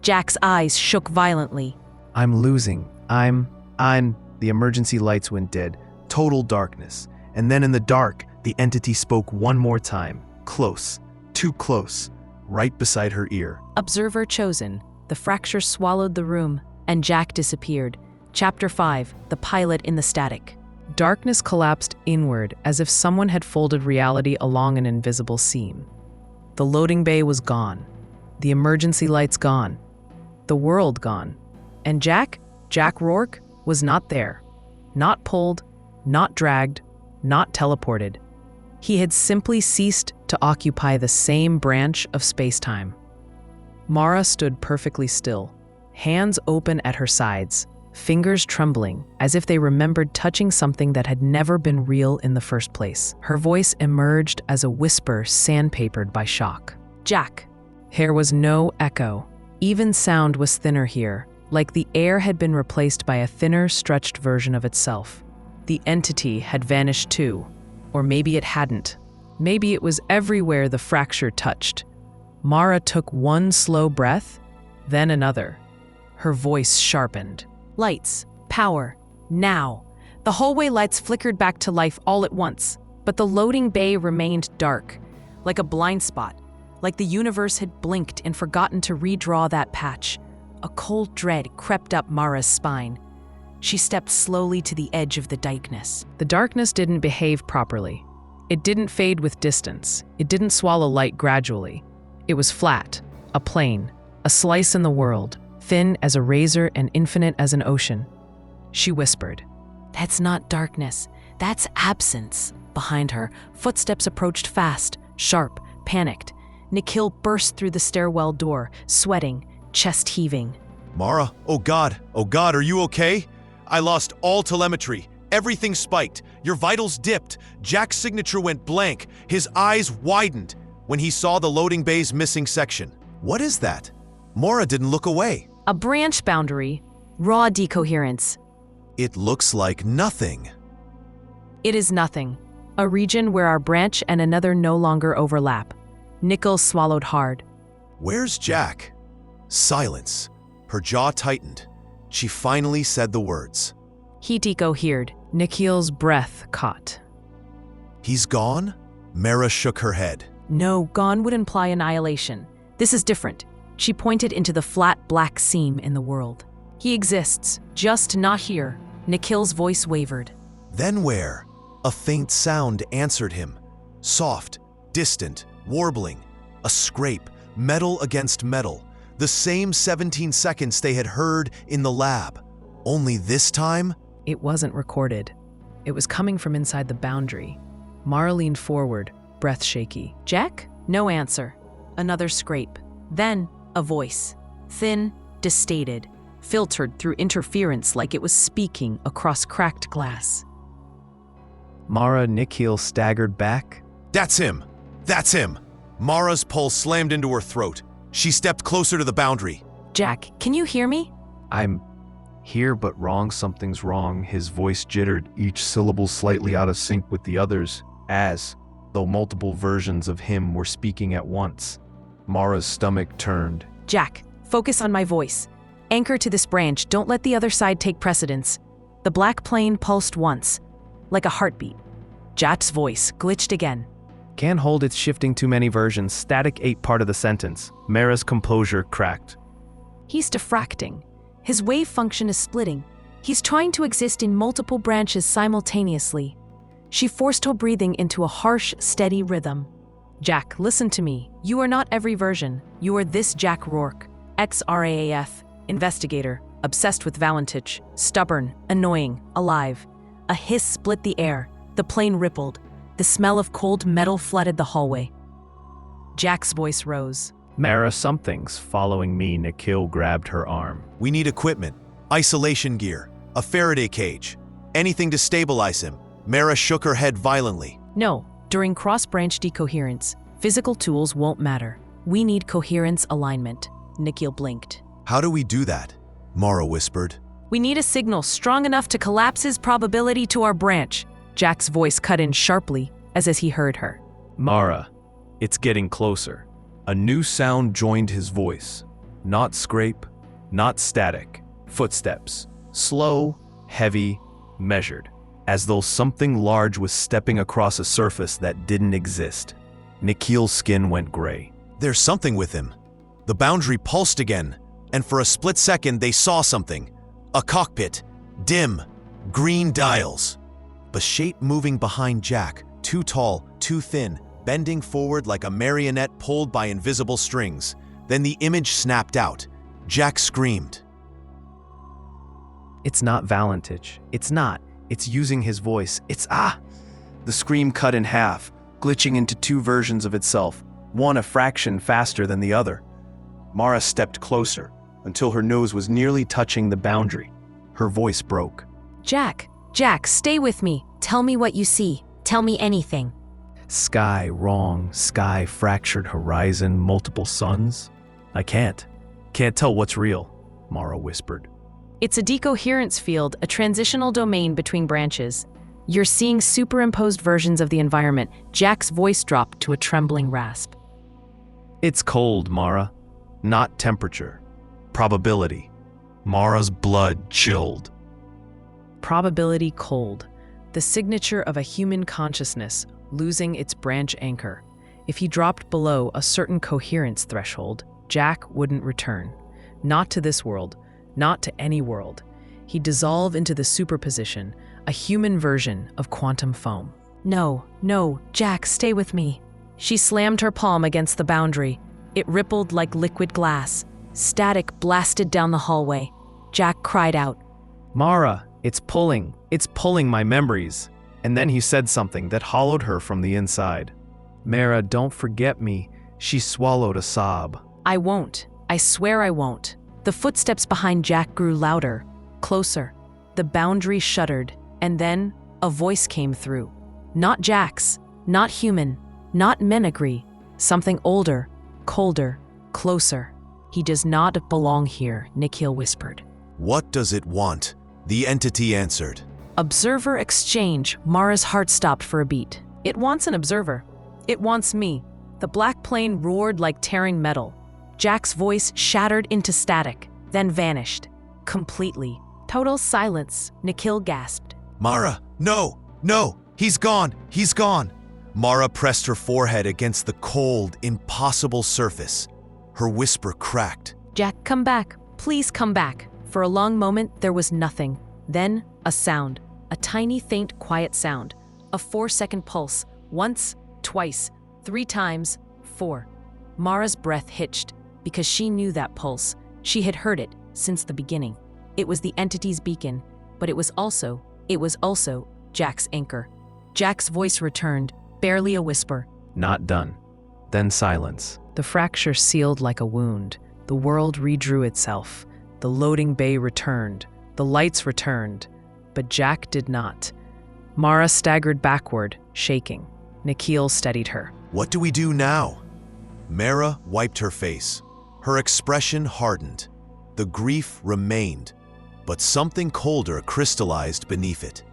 Jack's eyes shook violently. I'm losing. The emergency lights went dead. Total darkness. And then in the dark, the entity spoke one more time. Close. Too close. Right beside her ear. Observer chosen. The fracture swallowed the room, and Jack disappeared. Chapter 5, The Pilot in the Static. Darkness collapsed inward as if someone had folded reality along an invisible seam. The loading bay was gone. The emergency lights gone. The world gone. And Jack Rourke, was not there. Not pulled, not dragged, not teleported. He had simply ceased to occupy the same branch of space-time. Mara stood perfectly still, hands open at her sides, fingers trembling as if they remembered touching something that had never been real in the first place. Her voice emerged as a whisper sandpapered by shock. Jack. There was no echo. Even sound was thinner here, like the air had been replaced by a thinner, stretched version of itself. The entity had vanished too, or maybe it hadn't. Maybe it was everywhere the fracture touched. Mara took one slow breath, then another. Her voice sharpened. Lights. Power. Now. The hallway lights flickered back to life all at once, but the loading bay remained dark, like a blind spot, like the universe had blinked and forgotten to redraw that patch. A cold dread crept up Mara's spine. She stepped slowly to the edge of the darkness. The darkness didn't behave properly. It didn't fade with distance. It didn't swallow light gradually. It was flat, a plane, a slice in the world, thin as a razor and infinite as an ocean. She whispered, "That's not darkness. That's absence." Behind her, footsteps approached fast, sharp, panicked. Nikhil burst through the stairwell door, sweating, chest heaving. Mara, oh God, are you okay? I lost all telemetry. Everything spiked. Your vitals dipped. Jack's signature went blank. His eyes widened when he saw the loading bay's missing section. What is that? Mara didn't look away. A branch boundary. Raw decoherence. It looks like nothing. It is nothing. A region where our branch and another no longer overlap. Nikhil swallowed hard. Where's Jack? Silence. Her jaw tightened. She finally said the words. He decohered. Nikhil's breath caught. He's gone? Mara shook her head. No, gone would imply annihilation. This is different. She pointed into the flat black seam in the world. He exists, just not here. Nikhil's voice wavered. Then where? A faint sound answered him. Soft, distant, warbling. A scrape, metal against metal. The same 17 seconds they had heard in the lab. Only this time? It wasn't recorded. It was coming from inside the boundary. Mara leaned forward, breath shaky. Jack? No answer. Another scrape. Then a voice. Thin, disdated, filtered through interference like it was speaking across cracked glass. Mara Nikhil staggered back. That's him! That's him! Mara's pulse slammed into her throat. She stepped closer to the boundary. Jack, can you hear me? I'm here, but wrong. Something's wrong. His voice jittered, each syllable slightly out of sync with the others, as though multiple versions of him were speaking at once. Mara's stomach turned. Jack, focus on my voice. Anchor to this branch. Don't let the other side take precedence. The black plane pulsed once, like a heartbeat. Jack's voice glitched again. Can't hold, it's shifting too many versions. Static 8 part of the sentence. Mara's composure cracked. He's diffracting. His wave function is splitting. He's trying to exist in multiple branches simultaneously. She forced her breathing into a harsh, steady rhythm. Jack, listen to me. You are not every version. You are this Jack Rourke, ex-RAAF, investigator, obsessed with Valentich, stubborn, annoying, alive. A hiss split the air. The plane rippled. The smell of cold metal flooded the hallway. Jack's voice rose. Mara, something's following me. Nikhil grabbed her arm. We need equipment, isolation gear, a Faraday cage, anything to stabilize him. Mara shook her head violently. No, during cross-branch decoherence, physical tools won't matter. We need coherence alignment. Nikhil blinked. How do we do that? Mara whispered. We need a signal strong enough to collapse his probability to our branch. Jack's voice cut in sharply, as he heard her. Mara, it's getting closer. A new sound joined his voice. Not scrape, not static. Footsteps. Slow, heavy, measured. As though something large was stepping across a surface that didn't exist. Nikhil's skin went gray. There's something with him. The boundary pulsed again, and for a split second they saw something. A cockpit. Dim. Green dials. A shape moving behind Jack, too tall, too thin, bending forward like a marionette pulled by invisible strings. Then the image snapped out. Jack screamed. It's not Valentich. It's not. It's using his voice. It's ah! The scream cut in half, glitching into 2 versions of itself, one a fraction faster than the other. Mara stepped closer, until her nose was nearly touching the boundary. Her voice broke. Jack, stay with me. Tell me what you see. Tell me anything. Sky wrong, sky fractured horizon, multiple suns. I can't tell what's real, Mara whispered. It's a decoherence field, a transitional domain between branches. You're seeing superimposed versions of the environment. Jack's voice dropped to a trembling rasp. It's cold, Mara. Not temperature. Probability. Mara's blood chilled. Probability cold. The signature of a human consciousness losing its branch anchor. If he dropped below a certain coherence threshold, Jack wouldn't return. Not to this world, not to any world. He'd dissolve into the superposition, a human version of quantum foam. No, Jack, stay with me. She slammed her palm against the boundary. It rippled like liquid glass. Static blasted down the hallway. Jack cried out. Mara, it's pulling my memories. And then he said something that hollowed her from the inside. Mara, don't forget me. She swallowed a sob. I won't. I swear I won't. The footsteps behind Jack grew louder, closer. The boundary shuddered, and then a voice came through. Not Jack's, not human, not Menagri. Something older, colder, closer. He does not belong here, Nikhil whispered. What does it want? The entity answered. Observer exchange. Mara's heart stopped for a beat. It wants an observer. It wants me. The black plane roared like tearing metal. Jack's voice shattered into static, then vanished. Completely. Total silence. Nikhil gasped. Mara, no, he's gone. Mara pressed her forehead against the cold, impossible surface. Her whisper cracked. Jack, come back. Please come back. For a long moment, there was nothing. Then, a sound. A tiny, faint, quiet sound. A 4-second pulse. Once, twice, 3 times, 4. Mara's breath hitched, because she knew that pulse. She had heard it since the beginning. It was the entity's beacon, but it was also Jack's anchor. Jack's voice returned, barely a whisper. Not done. Then silence. The fracture sealed like a wound. The world redrew itself. The loading bay returned. The lights returned. But Jack did not. Mara staggered backward, shaking. Nikhil steadied her. What do we do now? Mara wiped her face. Her expression hardened. The grief remained, but something colder crystallized beneath it.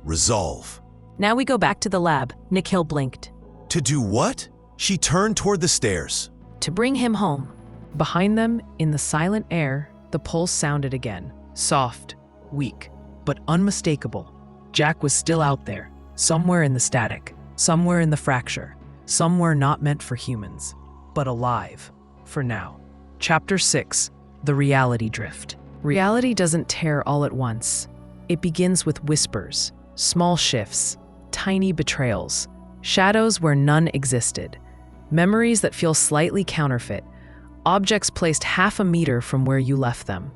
Resolve. Now we go back to the lab, Nikhil blinked. To do what? She turned toward the stairs. To bring him home. Behind them, in the silent air, the pulse sounded again. Soft, weak, but unmistakable. Jack was still out there, somewhere in the static, somewhere in the fracture. somewhere not meant for humans, but alive, for now. Chapter 6, The Reality Drift. Reality doesn't tear all at once. It begins with whispers, small shifts, tiny betrayals, shadows where none existed, memories that feel slightly counterfeit, objects placed half a meter from where you left them.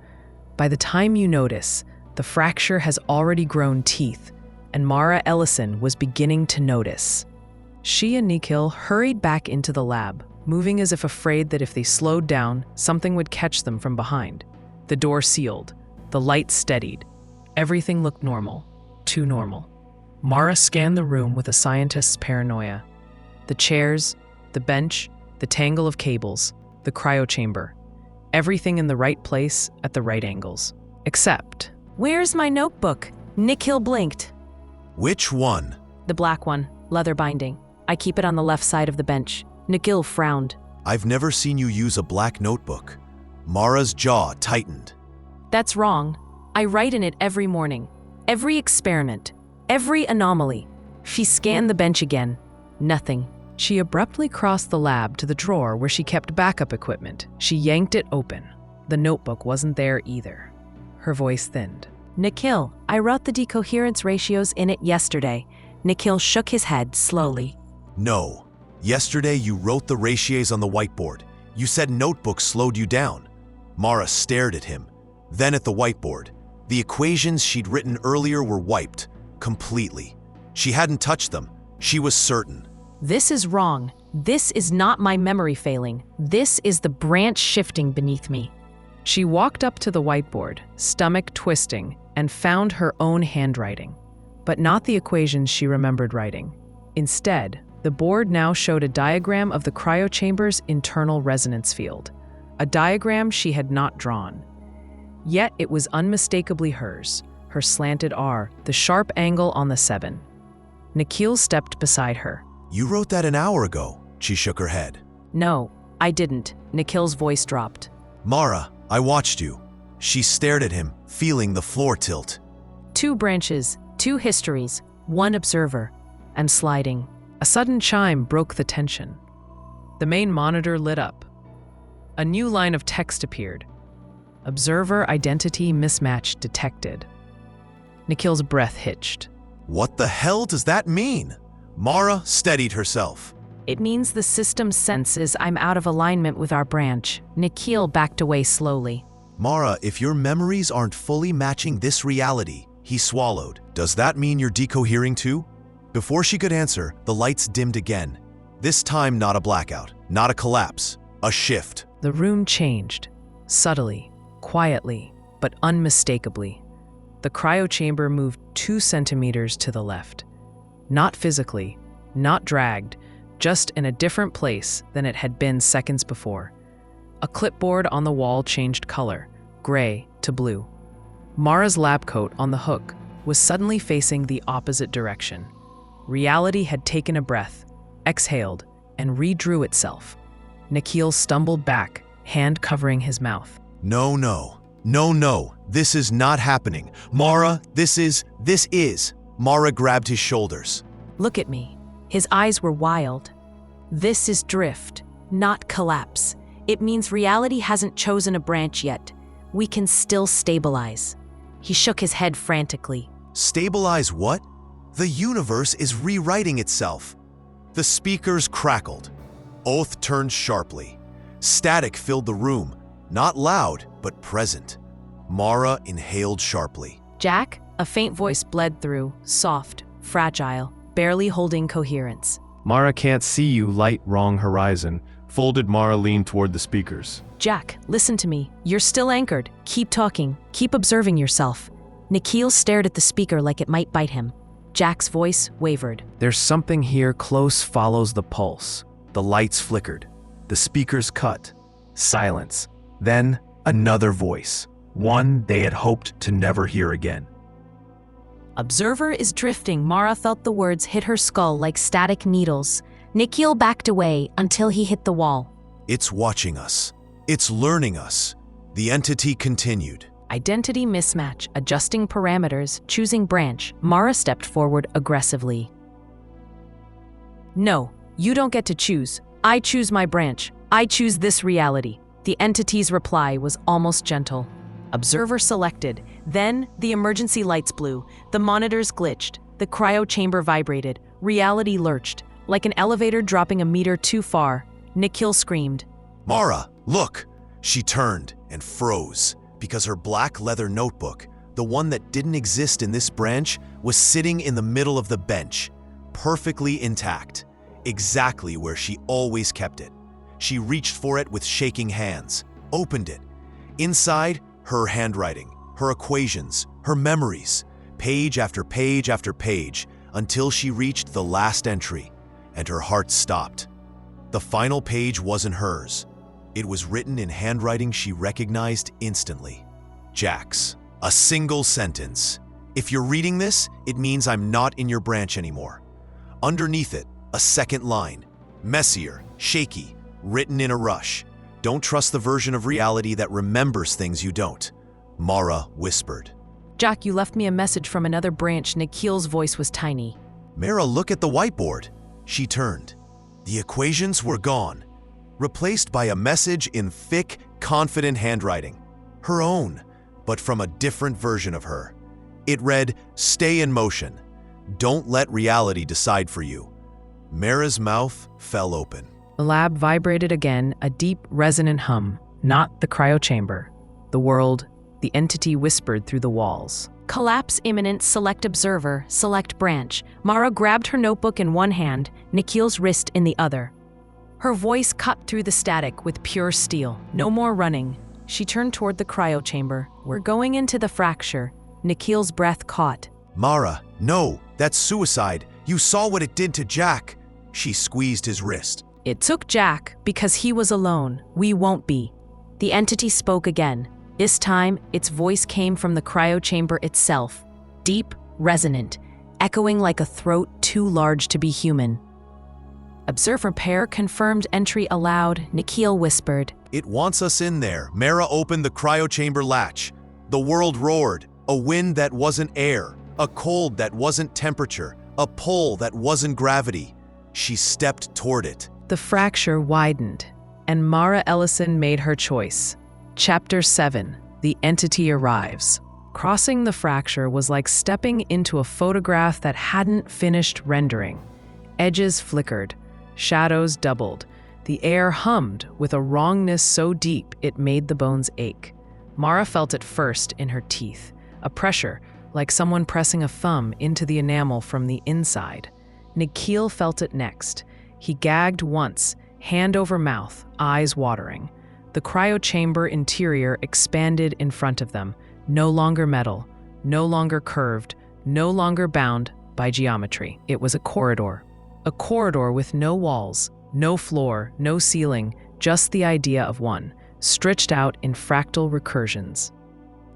By the time you notice, the fracture has already grown teeth, and Mara Ellison was beginning to notice. She and Nikhil hurried back into the lab, moving as if afraid that if they slowed down, something would catch them from behind. The door sealed, the light steadied. Everything looked normal, too normal. Mara scanned the room with a scientist's paranoia. The chairs, the bench, the tangle of cables, the cryochamber. Everything in the right place at the right angles. Except, Where's my notebook? Nikhil blinked. Which one? The black one, leather binding. I keep it on the left side of the bench. Nikhil frowned. I've never seen you use a black notebook. Mara's jaw tightened. That's wrong. I write in it every morning. Every experiment. Every anomaly. She scanned the bench again. Nothing. She abruptly crossed the lab to the drawer where she kept backup equipment. She yanked it open. The notebook wasn't there either. Her voice thinned. Nikhil, I wrote the decoherence ratios in it yesterday. Nikhil shook his head slowly. No. Yesterday you wrote the ratios on the whiteboard. You said notebooks slowed you down. Mara stared at him, then at the whiteboard. The equations she'd written earlier were wiped, completely. She hadn't touched them. She was certain. This is wrong. This is not my memory failing. This is the branch shifting beneath me. She walked up to the whiteboard, stomach twisting, and found her own handwriting, but not the equations she remembered writing. Instead, the board now showed a diagram of the cryochamber's internal resonance field, a diagram she had not drawn. Yet it was unmistakably hers, her slanted R, the sharp angle on the 7. Nikhil stepped beside her. You wrote that an hour ago. She shook her head. No, I didn't. Nikhil's voice dropped. Mara, I watched you. She stared at him, feeling the floor tilt. 2 branches, 2 histories, 1 observer, and sliding. A sudden chime broke the tension. The main monitor lit up. A new line of text appeared. Observer identity mismatch detected. Nikhil's breath hitched. What the hell does that mean? Mara steadied herself. It means the system senses I'm out of alignment with our branch. Nikhil backed away slowly. Mara, if your memories aren't fully matching this reality, he swallowed. Does that mean you're decohering too? Before she could answer, the lights dimmed again. This time not a blackout, not a collapse, a shift. The room changed, subtly, quietly, but unmistakably. The cryochamber moved 2 centimeters to the left. Not physically, not dragged, just in a different place than it had been seconds before. A clipboard on the wall changed color, gray to blue. Mara's lab coat on the hook was suddenly facing the opposite direction. Reality had taken a breath, exhaled, and redrew itself. Nikhil stumbled back, hand covering his mouth. No, no. No, this is not happening. Mara, this is. Mara grabbed his shoulders. Look at me. His eyes were wild. This is drift, not collapse. It means reality hasn't chosen a branch yet. We can still stabilize. He shook his head frantically. Stabilize what? The universe is rewriting itself. The speakers crackled. Oath turned sharply. Static filled the room, not loud, but present. Mara inhaled sharply. Jack? A faint voice bled through, soft, fragile, barely holding coherence. Mara can't see you, light, wrong horizon. Folded Mara leaned toward the speakers. Jack, listen to me. You're still anchored. Keep talking. Keep observing yourself. Nikhil stared at the speaker like it might bite him. Jack's voice wavered. There's something here close follows the pulse. The lights flickered. The speakers cut. Silence. Then another voice. One they had hoped to never hear again. Observer is drifting. Mara felt the words hit her skull like static needles. Nikhil backed away until he hit the wall. It's watching us. It's learning us. The entity continued. Identity mismatch, adjusting parameters, choosing branch. Mara stepped forward aggressively. No, You don't get to choose. I choose my branch. I choose this reality. The entity's reply was almost gentle. Observer selected. Then the emergency lights blew. The monitors glitched. The cryo chamber vibrated. Reality lurched. Like an elevator dropping a meter too far. Nikhil screamed. Mara, look! She turned and froze because her black leather notebook, the one that didn't exist in this branch, was sitting in the middle of the bench, perfectly intact, exactly where she always kept it. She reached for it with shaking hands, opened it. Inside, her handwriting, her equations, her memories, page after page after page, until she reached the last entry, and her heart stopped. The final page wasn't hers. It was written in handwriting she recognized instantly. Jack's. A single sentence. If you're reading this, it means I'm not in your branch anymore. Underneath it, a second line. Messier, shaky, written in a rush. Don't trust the version of reality that remembers things you don't. Mara whispered. Jack, you left me a message from another branch. Nikhil's voice was tiny. Mara, look at the whiteboard. She turned. The equations were gone, replaced by a message in thick, confident handwriting. Her own, but from a different version of her. It read, "Stay in motion. Don't let reality decide for you." Mara's mouth fell open. The lab vibrated again, a deep, resonant hum. Not the cryo chamber. The world, the entity whispered through the walls. Collapse imminent, select observer, select branch. Mara grabbed her notebook in one hand, Nikhil's wrist in the other. Her voice cut through the static with pure steel. No more running. She turned toward the cryo chamber. We're going into the fracture. Nikhil's breath caught. Mara, no, that's suicide. You saw what it did to Jack. She squeezed his wrist. It took Jack because he was alone. We won't be. The entity spoke again. This time, its voice came from the cryo chamber itself. Deep, resonant, echoing like a throat too large to be human. Observer pair confirmed entry aloud, Nikhil whispered. It wants us in there. Mara opened the cryo chamber latch. The world roared. A wind that wasn't air. A cold that wasn't temperature. A pull that wasn't gravity. She stepped toward it. The fracture widened, and Mara Ellison made her choice. Chapter 7. The Entity Arrives. Crossing the fracture was like stepping into a photograph that hadn't finished rendering. Edges flickered. Shadows doubled. The air hummed with a wrongness so deep it made the bones ache. Mara felt it first in her teeth, a pressure like someone pressing a thumb into the enamel from the inside. Nikhil felt it next. He gagged once, hand over mouth, eyes watering. The cryo chamber interior expanded in front of them, no longer metal, no longer curved, no longer bound by geometry. It was a corridor with no walls, no floor, no ceiling, just the idea of one, stretched out in fractal recursions.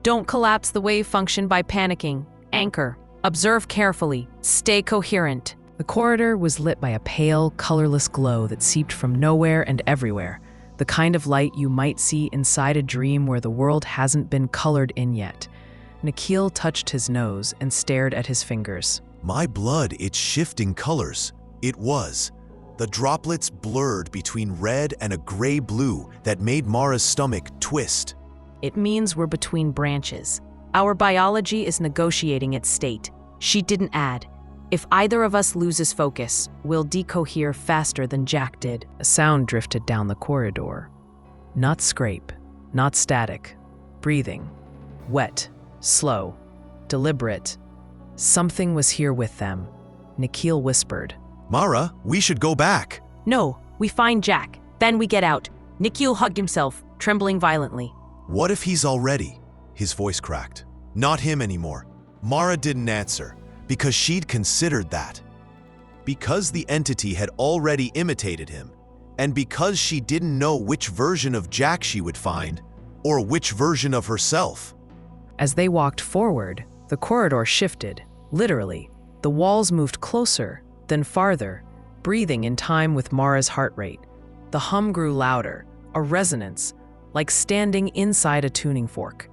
Don't collapse the wave function by panicking. Anchor. Observe carefully. Stay coherent. The corridor was lit by a pale, colorless glow that seeped from nowhere and everywhere, the kind of light you might see inside a dream where the world hasn't been colored in yet. Nikhil touched his nose and stared at his fingers. My blood, it's shifting colors. It was. The droplets blurred between red and a gray-blue that made Mara's stomach twist. It means we're between branches. Our biology is negotiating its state. She didn't add. If either of us loses focus, we'll decohere faster than Jack did. A sound drifted down the corridor. Not scrape, not static. Breathing. Wet, slow, deliberate. Something was here with them. Nikhil whispered. Mara, we should go back. No, we find Jack. Then we get out. Nikhil hugged himself, trembling violently. What if he's already? His voice cracked. Not him anymore. Mara didn't answer, because she'd considered that. Because the entity had already imitated him, and because she didn't know which version of Jack she would find, or which version of herself. As they walked forward, the corridor shifted, literally. The walls moved closer, then farther, breathing in time with Mara's heart rate. The hum grew louder, a resonance, like standing inside a tuning fork.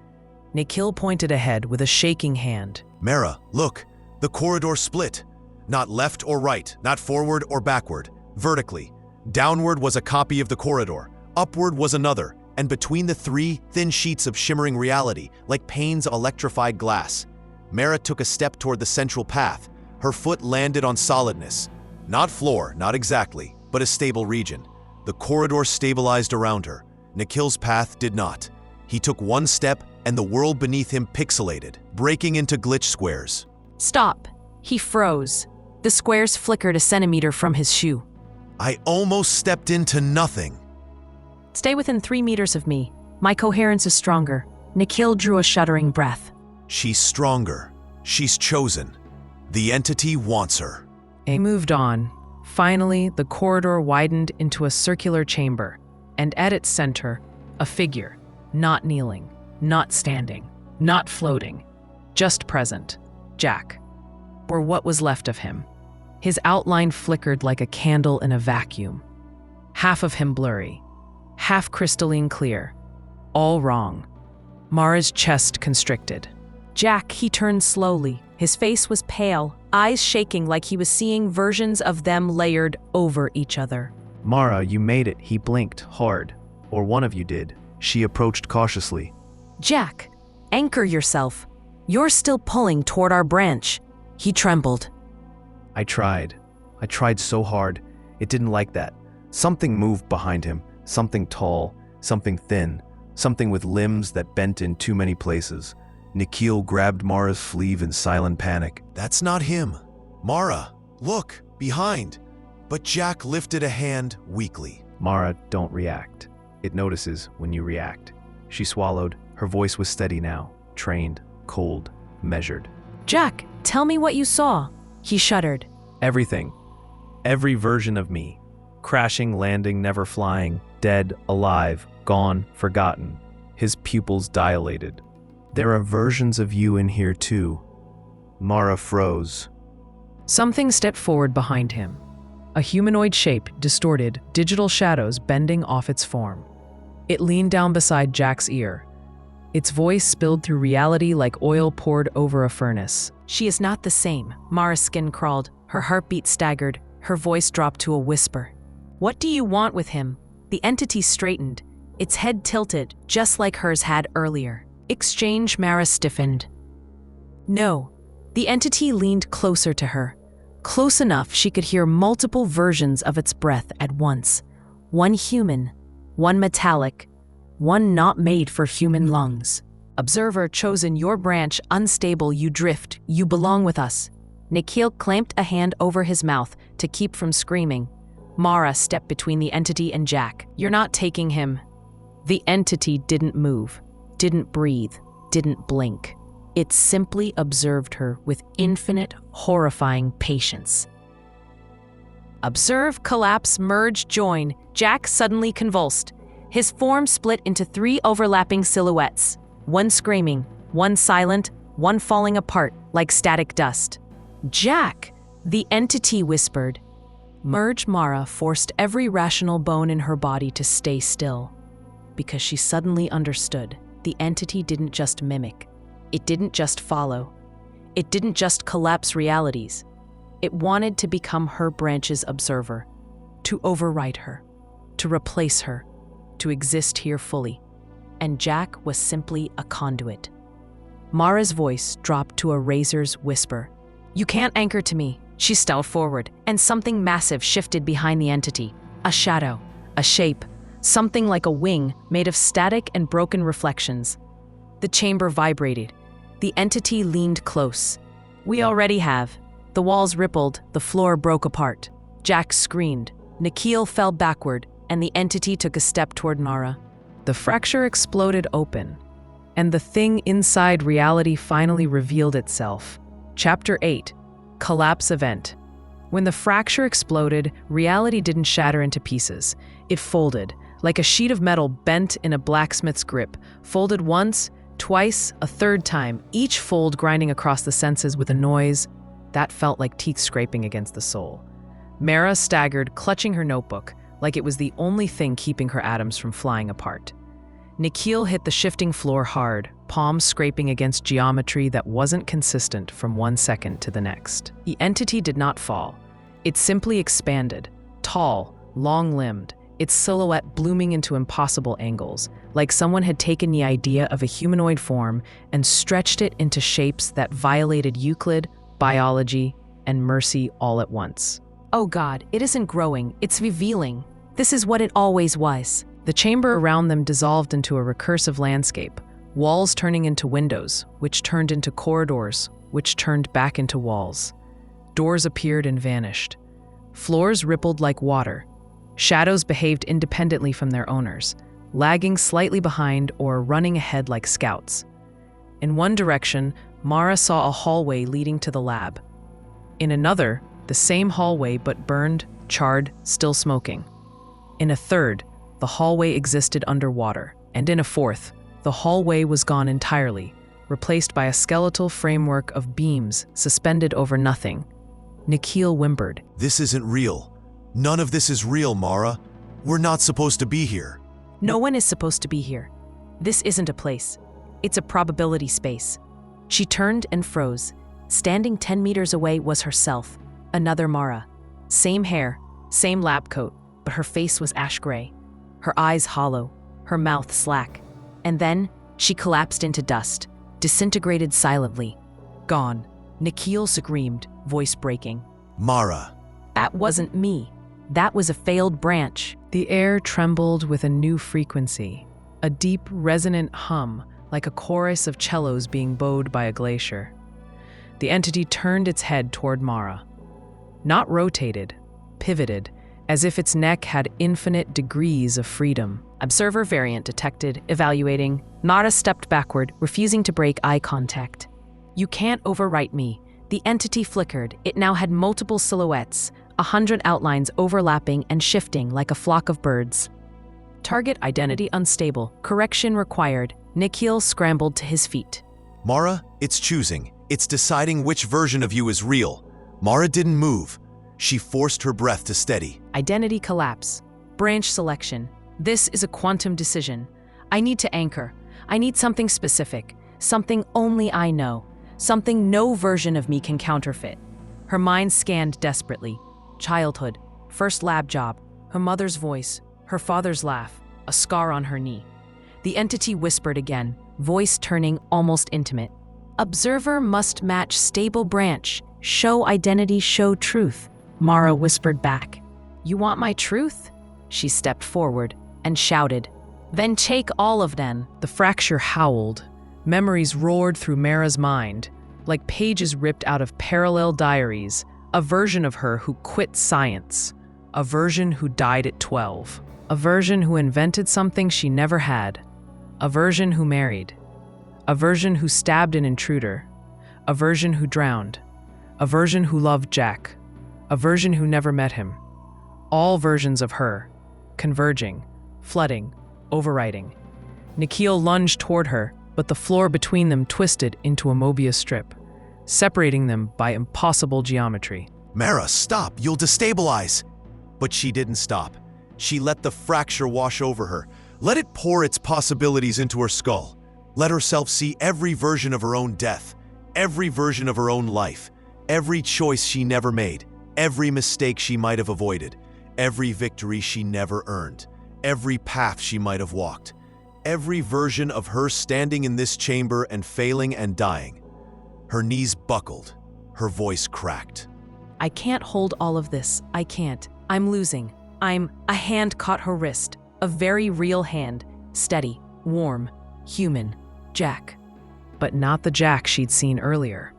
Nikhil pointed ahead with a shaking hand. Mara, look, the corridor split. Not left or right, not forward or backward. Vertically, downward was a copy of the corridor, upward was another, and between the three, thin sheets of shimmering reality, like panes of electrified glass. Mara took a step toward the central path. Her foot landed on solidness. Not floor, not exactly, but a stable region. The corridor stabilized around her. Nikhil's path did not. He took one step, and the world beneath him pixelated, breaking into glitch squares. Stop. He froze. The squares flickered a centimeter from his shoe. I almost stepped into nothing. Stay within 3 meters of me. My coherence is stronger. Nikhil drew a shuddering breath. She's stronger. She's chosen. The entity wants her. They moved on. Finally, the corridor widened into a circular chamber, and at its center, a figure, not kneeling, not standing, not floating, just present. Jack, or what was left of him. His outline flickered like a candle in a vacuum. Half of him blurry, half crystalline clear. All wrong. Mara's chest constricted. Jack, he turned slowly. His face was pale, eyes shaking like he was seeing versions of them layered over each other. Mara, you made it, he blinked hard. Or one of you did. She approached cautiously. Jack, anchor yourself. You're still pulling toward our branch. He trembled. I tried so hard. It didn't like that. Something moved behind him, something tall, something thin, something with limbs that bent in too many places. Nikhil grabbed Mara's sleeve in silent panic. That's not him. Mara, look, behind. But Jack lifted a hand weakly. Mara, don't react. It notices when you react. She swallowed. Her voice was steady now, trained, cold, measured. Jack, tell me what you saw. He shuddered. Everything. Every version of me. Crashing, landing, never flying, dead, alive, gone, forgotten. His pupils dilated. There are versions of you in here too. Mara froze. Something stepped forward behind him. A humanoid shape, distorted, digital shadows bending off its form. It leaned down beside Jack's ear. Its voice spilled through reality like oil poured over a furnace. She is not the same. Mara's skin crawled. Her heartbeat staggered. Her voice dropped to a whisper. What do you want with him? The entity straightened, its head tilted, just like hers had earlier. Exchange. Mara stiffened. No. The entity leaned closer to her. Close enough she could hear multiple versions of its breath at once. One human, one metallic, one not made for human lungs. Observer chosen your branch, unstable, you drift, you belong with us. Nikhil clamped a hand over his mouth to keep from screaming. Mara stepped between the entity and Jack. You're not taking him. The entity didn't move, didn't breathe, didn't blink. It simply observed her with infinite, horrifying patience. Observe, collapse, merge, join. Jack suddenly convulsed. His form split into 3 overlapping silhouettes. One screaming, one silent, one falling apart like static dust. Jack, the entity whispered. Merge. Mara forced every rational bone in her body to stay still, because she suddenly understood. The entity didn't just mimic. It didn't just follow. It didn't just collapse realities. It wanted to become her branch's observer, to override her, to replace her, to exist here fully. And Jack was simply a conduit. Mara's voice dropped to a razor's whisper. You can't anchor to me. She stumbled forward, and something massive shifted behind the entity. A shadow, a shape, something like a wing made of static and broken reflections. The chamber vibrated. The entity leaned close. We already have. The walls rippled, the floor broke apart. Jack screamed. Nikhil fell backward, and the entity took a step toward Mara. The fracture exploded open, and the thing inside reality finally revealed itself. Chapter 8. Collapse Event. When the fracture exploded, reality didn't shatter into pieces. It folded, like a sheet of metal bent in a blacksmith's grip, folded once, twice, a third time, each fold grinding across the senses with a noise that felt like teeth scraping against the soul. Mara staggered, clutching her notebook, like it was the only thing keeping her atoms from flying apart. Nikhil hit the shifting floor hard, palms scraping against geometry that wasn't consistent from one second to the next. The entity did not fall. It simply expanded, Tall, long-limbed, its silhouette blooming into impossible angles, like someone had taken the idea of a humanoid form and stretched it into shapes that violated Euclid, biology, and mercy all at once. Oh God, it isn't growing, it's revealing. This is what it always was. The chamber around them dissolved into a recursive landscape, walls turning into windows, which turned into corridors, which turned back into walls. Doors appeared and vanished. Floors rippled like water. Shadows behaved independently from their owners, lagging slightly behind or running ahead like scouts. In one direction, Mara saw a hallway leading to the lab. In another, the same hallway but burned, charred, still smoking. In a third, the hallway existed underwater, and in a fourth, the hallway was gone entirely, replaced by a skeletal framework of beams suspended over nothing. Nikhil whimpered. This isn't real. None of this is real, Mara. We're not supposed to be here. No one is supposed to be here. This isn't a place. It's a probability space. She turned and froze. Standing 10 meters away was herself, another Mara. Same hair, same lab coat, but her face was ash gray. Her eyes hollow, her mouth slack. And then she collapsed into dust, disintegrated silently. Gone. Nikhil screamed, voice breaking. Mara. That wasn't me. That was a failed branch. The air trembled with a new frequency, a deep, resonant hum, like a chorus of cellos being bowed by a glacier. The entity turned its head toward Mara. Not rotated, pivoted, as if its neck had infinite degrees of freedom. Observer variant detected, evaluating. Mara stepped backward, refusing to break eye contact. You can't overwrite me. The entity flickered. It now had multiple silhouettes, 100 outlines overlapping and shifting like a flock of birds. Target identity unstable. Correction required. Nikhil scrambled to his feet. Mara, it's choosing. It's deciding which version of you is real. Mara didn't move. She forced her breath to steady. Identity collapse. Branch selection. This is a quantum decision. I need to anchor. I need something specific. Something only I know. Something no version of me can counterfeit. Her mind scanned desperately. Childhood, first lab job, her mother's voice, her father's laugh, a scar on her knee. The entity whispered again, voice turning almost intimate. Observer must match stable branch. Show identity, show truth. Mara whispered back. You want my truth? She stepped forward and shouted. Then take all of them. The fracture howled. Memories roared through Mara's mind, like pages ripped out of parallel diaries, a version of her who quit science, a version who died at 12, a version who invented something she never had, a version who married, a version who stabbed an intruder, a version who drowned, a version who loved Jack, a version who never met him. All versions of her, converging, flooding, overwriting. Nikhil lunged toward her, but the floor between them twisted into a Mobius strip, separating them by impossible geometry. Mara, stop! You'll destabilize! But she didn't stop. She let the fracture wash over her. Let it pour its possibilities into her skull. Let herself see every version of her own death, every version of her own life, every choice she never made, every mistake she might have avoided, every victory she never earned, every path she might have walked. Every version of her standing in this chamber and failing and dying. Her knees buckled, her voice cracked. I can't hold all of this. I can't. I'm losing. A hand caught her wrist. A very real hand. Steady, warm, human. Jack. But not the Jack she'd seen earlier.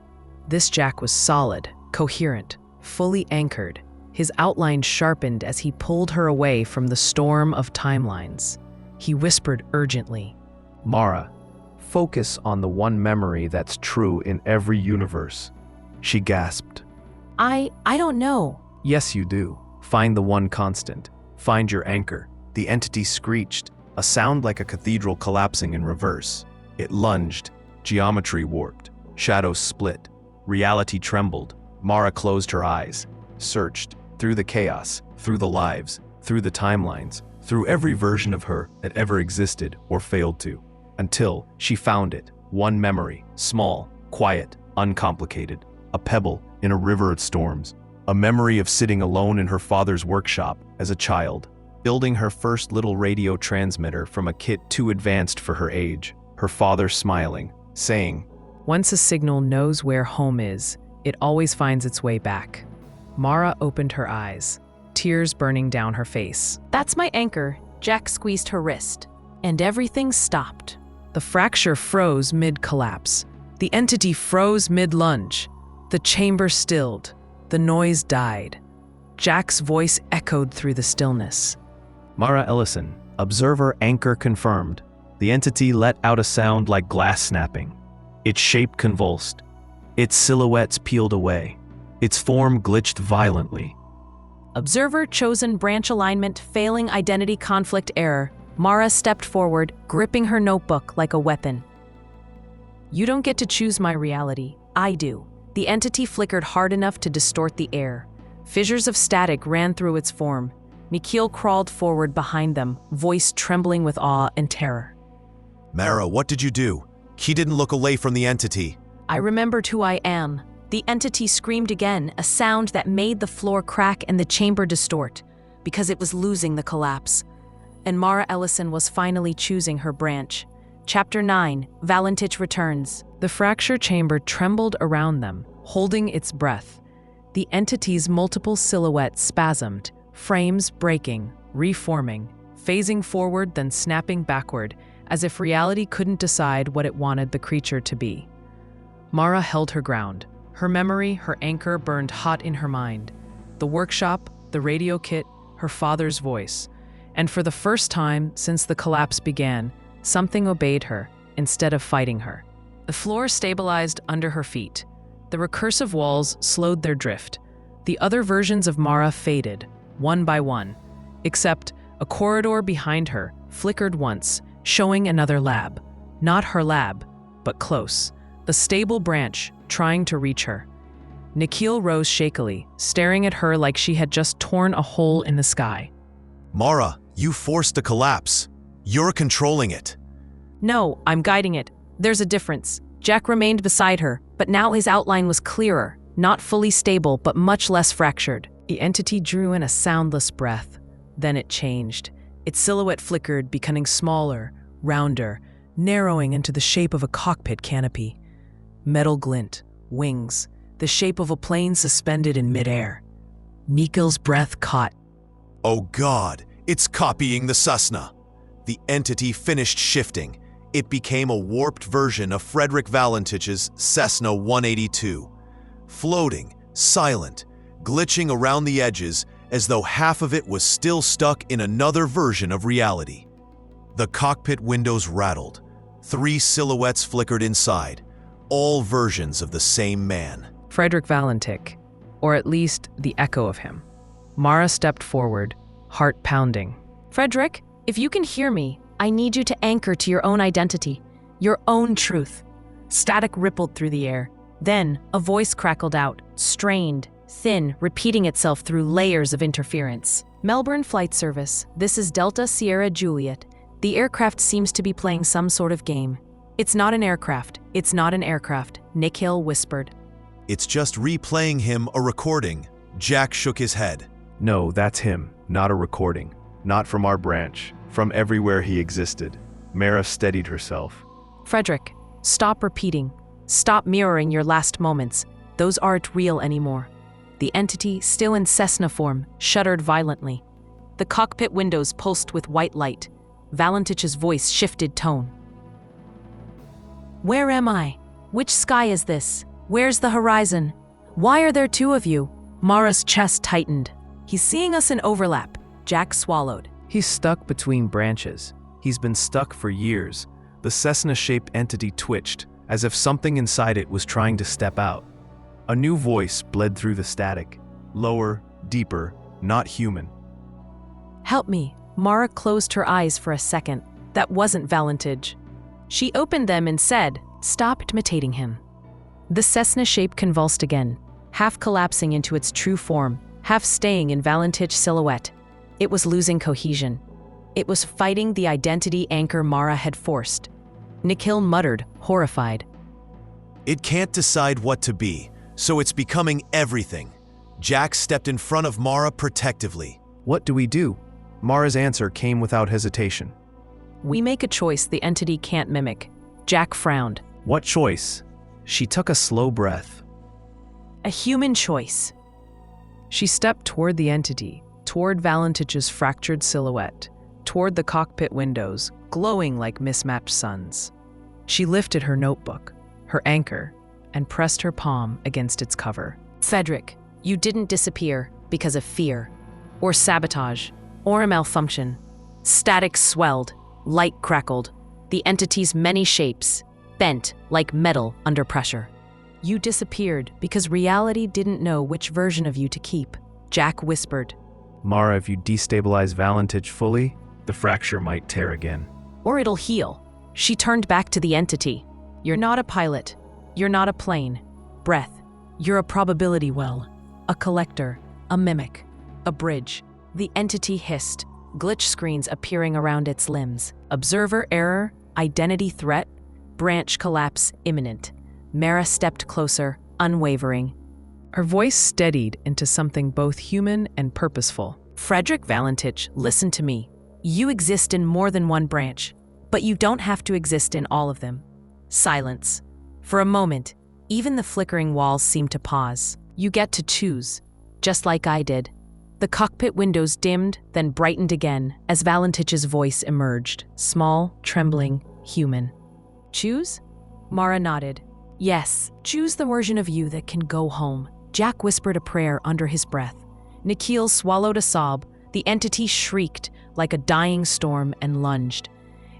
This Jack was solid, coherent, fully anchored, his outline sharpened as he pulled her away from the storm of timelines. He whispered urgently, Mara, focus on the one memory that's true in every universe. She gasped. I don't know. Yes, you do. Find the one constant. Find your anchor. The entity screeched, a sound like a cathedral collapsing in reverse. It lunged, geometry warped, shadows split, reality trembled. Mara closed her eyes, searched, through the chaos, through the lives, through the timelines, through every version of her that ever existed or failed to, until she found it, one memory, small, quiet, uncomplicated, a pebble in a river of storms, A memory of sitting alone in her father's workshop as a child, building her first little radio transmitter from a kit too advanced for her age. Her father smiling, saying, "Once a signal knows where home is, it always finds its way back." Mara opened her eyes, tears burning down her face. "That's my anchor." Jack squeezed her wrist, and everything stopped. The fracture froze mid-collapse. The entity froze mid-lunge. The chamber stilled. The noise died. Jack's voice echoed through the stillness. "Mara Ellison, observer anchor confirmed." The entity let out a sound like glass snapping. Its shape convulsed. Its silhouettes peeled away. Its form glitched violently. Observer chosen branch alignment failing identity conflict error. Mara stepped forward, gripping her notebook like a weapon. "You don't get to choose my reality. I do." The entity flickered hard enough to distort the air. Fissures of static ran through its form. Nikhil crawled forward behind them, voice trembling with awe and terror. Mara, what did you do? He didn't look away from the entity. "I remembered who I am." The entity screamed again, a sound that made the floor crack and the chamber distort, because it was losing the collapse. And Mara Ellison was finally choosing her branch. Chapter 9, Valentich returns. The fracture chamber trembled around them, holding its breath. The entity's multiple silhouettes spasmed, frames breaking, reforming, phasing forward then snapping backward, as if reality couldn't decide what it wanted the creature to be. Mara held her ground. Her memory, her anchor burned hot in her mind. The workshop, the radio kit, her father's voice. And for the first time since the collapse began, something obeyed her instead of fighting her. The floor stabilized under her feet. The recursive walls slowed their drift. The other versions of Mara faded, one by one, except a corridor behind her flickered once, showing another lab. Not her lab, but close. The stable branch, trying to reach her. Nikhil rose shakily, staring at her like she had just torn a hole in the sky. Mara, you forced a collapse. You're controlling it. "No, I'm guiding it. There's a difference." Jack remained beside her, but now his outline was clearer, not fully stable, but much less fractured. The entity drew in a soundless breath. Then it changed. Its silhouette flickered, becoming smaller, rounder, narrowing into the shape of a cockpit canopy. Metal glint, wings, the shape of a plane suspended in midair. Nikhil's breath caught. Oh God, it's copying the Cessna. The entity finished shifting. It became a warped version of Frederick Valentich's Cessna 182. Floating, silent, glitching around the edges as though half of it was still stuck in another version of reality. The cockpit windows rattled. 3 silhouettes flickered inside, all versions of the same man. Frederick Valentich, or at least the echo of him. Mara stepped forward, heart pounding. "Frederick, if you can hear me, I need you to anchor to your own identity, your own truth." Static rippled through the air. Then, a voice crackled out, strained, thin, repeating itself through layers of interference. "Melbourne Flight Service, this is Delta Sierra Juliet. The aircraft seems to be playing some sort of game." "It's not an aircraft. It's not an aircraft," Nikhil whispered. It's just replaying him a recording. Jack shook his head. "No, that's him, not a recording. Not from our branch, from everywhere he existed." Mara steadied herself. "Frederick, stop repeating. Stop mirroring your last moments. Those aren't real anymore." The entity, still in Cessna form, shuddered violently. The cockpit windows pulsed with white light. Valentich's voice shifted tone. "Where am I? Which sky is this? Where's the horizon? Why are there 2 of you?" Mara's chest tightened. "He's seeing us in overlap." Jack swallowed. He's stuck between branches. He's been stuck for years. The Cessna-shaped entity twitched, as if something inside it was trying to step out. A new voice bled through the static. Lower, deeper, not human. "Help me." Mara closed her eyes for a second. That wasn't Valentich. She opened them and said, "Stop imitating him." The Cessna shape convulsed again, half collapsing into its true form, half staying in Valentich's silhouette. It was losing cohesion. It was fighting the identity anchor Mara had forced. Nikhil muttered, horrified. It can't decide what to be, so it's becoming everything. Jack stepped in front of Mara protectively. What do we do? Mara's answer came without hesitation. We make a choice the entity can't mimic. Jack frowned. What choice? She took a slow breath. A human choice. She stepped toward the entity, toward Valentich's fractured silhouette, toward the cockpit windows, glowing like mismatched suns. She lifted her notebook, her anchor, and pressed her palm against its cover. Frederick, you didn't disappear because of fear, or sabotage, or a malfunction. Static swelled, light crackled, the entity's many shapes, bent like metal under pressure. You disappeared because reality didn't know which version of you to keep, Jack whispered. Mara, if you destabilize Valentich fully, the fracture might tear again. Or it'll heal. She turned back to the entity. You're not a pilot. You're not a plane. Breath. You're a probability well. A collector. A mimic. A bridge. The entity hissed, glitch screens appearing around its limbs. Observer error. Identity threat. Branch collapse imminent. Mara stepped closer, unwavering. Her voice steadied into something both human and purposeful. Frederick Valentich, listen to me. You exist in more than one branch, but you don't have to exist in all of them. Silence. For a moment, even the flickering walls seemed to pause. You get to choose, just like I did. The cockpit windows dimmed, then brightened again as Valentich's voice emerged, small, trembling, human. Choose? Mara nodded. Yes, choose the version of you that can go home. Jack whispered a prayer under his breath. Nikhil swallowed a sob. The entity shrieked like a dying storm and lunged.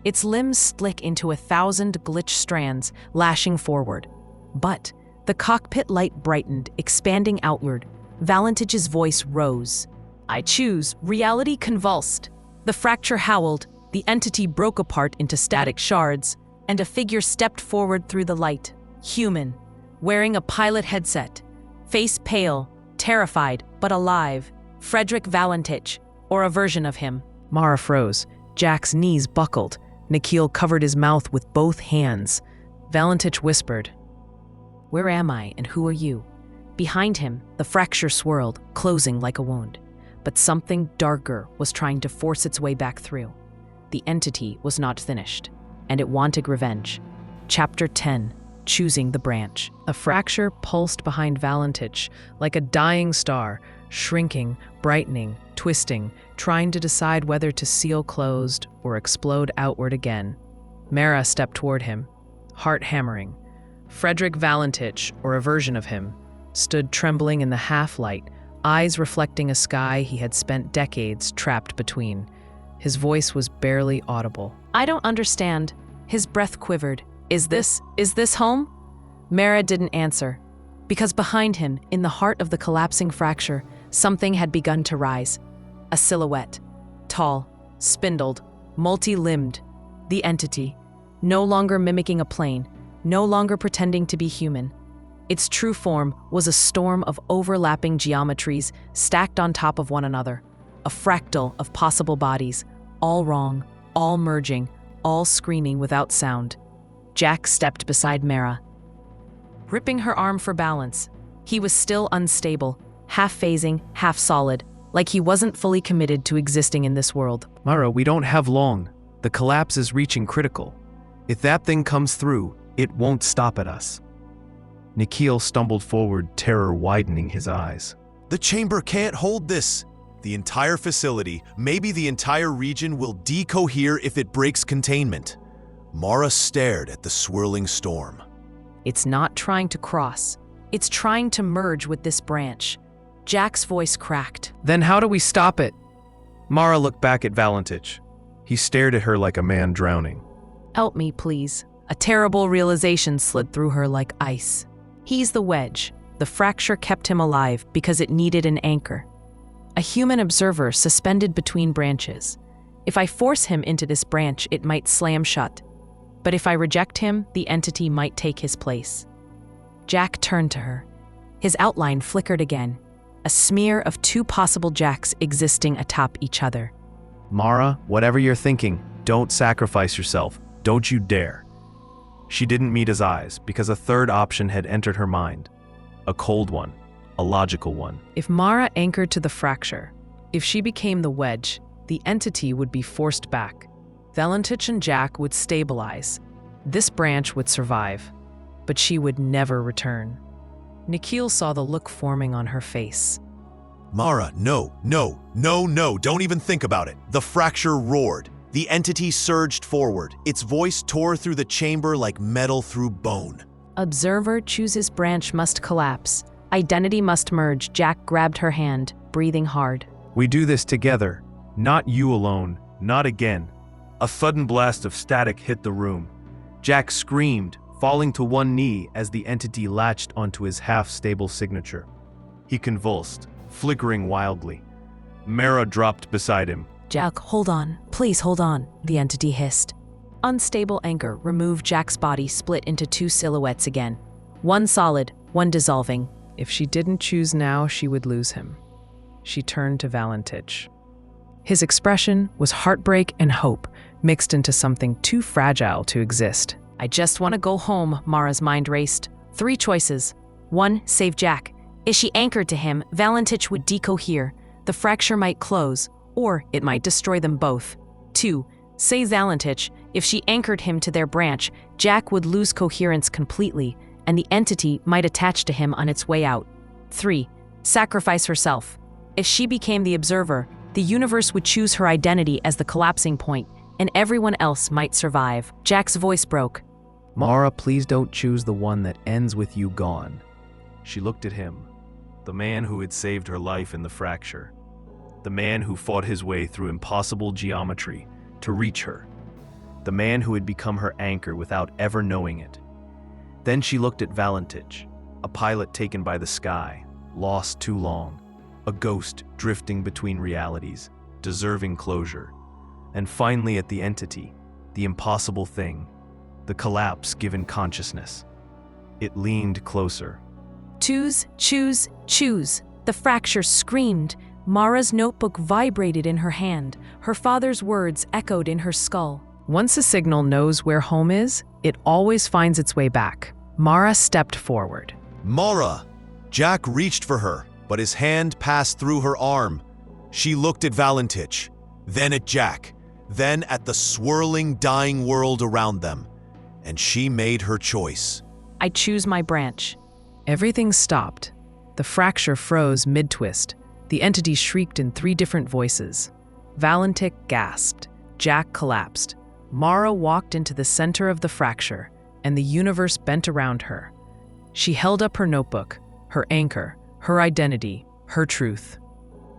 Its limbs split into 1,000 glitch strands, lashing forward. But the cockpit light brightened, expanding outward. Valentich's voice rose. I choose. Reality convulsed. The fracture howled. The entity broke apart into static shards, and a figure stepped forward through the light. Human, wearing a pilot headset. Face pale, terrified, but alive. Frederick Valentich, or a version of him. Mara froze. Jack's knees buckled. Nikhil covered his mouth with both hands. Valentich whispered, Where am I and who are you? Behind him, the fracture swirled, closing like a wound. But something darker was trying to force its way back through. The entity was not finished, and it wanted revenge. Chapter 10. Choosing the branch. A fracture pulsed behind Valentich like a dying star, shrinking, brightening, twisting, trying to decide whether to seal closed or explode outward again. Mara stepped toward him, heart hammering. Frederick Valentich, or a version of him, stood trembling in the half-light, eyes reflecting a sky he had spent decades trapped between. His voice was barely audible. I don't understand. His breath quivered. Is this home? Mara didn't answer, because behind him, in the heart of the collapsing fracture, something had begun to rise. A silhouette. Tall, spindled, multi-limbed. The entity. No longer mimicking a plane, no longer pretending to be human. Its true form was a storm of overlapping geometries stacked on top of one another. A fractal of possible bodies, all wrong, all merging, all screaming without sound. Jack stepped beside Mara, gripping her arm for balance. He was still unstable, half phasing, half solid, like he wasn't fully committed to existing in this world. Mara, we don't have long. The collapse is reaching critical. If that thing comes through, it won't stop at us. Nikhil stumbled forward, terror widening his eyes. The chamber can't hold this. The entire facility, maybe the entire region, will decohere if it breaks containment. Mara stared at the swirling storm. It's not trying to cross. It's trying to merge with this branch. Jack's voice cracked. Then how do we stop it? Mara looked back at Valentich. He stared at her like a man drowning. Help me, please. A terrible realization slid through her like ice. He's the wedge. The fracture kept him alive because it needed an anchor. A human observer suspended between branches. If I force him into this branch, it might slam shut. But if I reject him, the entity might take his place. Jack turned to her. His outline flickered again, a smear of two possible Jacks existing atop each other. Mara, whatever you're thinking, don't sacrifice yourself. Don't you dare. She didn't meet his eyes because a third option had entered her mind. A cold one. a logical one. If Mara anchored to the fracture, if she became the wedge, the entity would be forced back. Valentich and Jack would stabilize. This branch would survive, but she would never return. Nikhil saw the look forming on her face. Mara, no, don't even think about it. The fracture roared. The entity surged forward. Its voice tore through the chamber like metal through bone. Observer chooses branch must collapse. Identity must merge. Jack grabbed her hand, breathing hard. We do this together, not you alone, not again. A sudden blast of static hit the room. Jack screamed, falling to one knee as the entity latched onto his half-stable signature. He convulsed, flickering wildly. Mara dropped beside him. Jack, hold on. Please hold on, the entity hissed. Unstable anchor removed Jack's body, split into two silhouettes again. One solid, one dissolving. If she didn't choose now, she would lose him. She turned to Valentich. His expression was heartbreak and hope, mixed into something too fragile to exist. I just want to go home, Mara's mind raced. 3 choices. 1, save Jack. If she anchored to him, Valentich would decohere. The fracture might close, or it might destroy them both. 2, save Valentich. If she anchored him to their branch, Jack would lose coherence completely, and the entity might attach to him on its way out. 3, sacrifice herself. If she became the observer, the universe would choose her identity as the collapsing point, and everyone else might survive. Jack's voice broke. Mara, please don't choose the one that ends with you gone. She looked at him, the man who had saved her life in the fracture, the man who fought his way through impossible geometry to reach her, the man who had become her anchor without ever knowing it. Then she looked at Valentich, a pilot taken by the sky, lost too long, a ghost drifting between realities, deserving closure, and finally at the entity, the impossible thing, the collapse given consciousness. It leaned closer. Choose, choose, choose. The fracture screamed. Mara's notebook vibrated in her hand. Her father's words echoed in her skull. Once a signal knows where home is, it always finds its way back. Mara stepped forward. Mara! Jack reached for her, but his hand passed through her arm. She looked at Valentich, then at Jack, then at the swirling, dying world around them. And she made her choice. I choose my branch. Everything stopped. The fracture froze mid-twist. The entity shrieked in 3 different voices. Valentich gasped. Jack collapsed. Mara walked into the center of the fracture, and the universe bent around her. She held up her notebook, her anchor, her identity, her truth.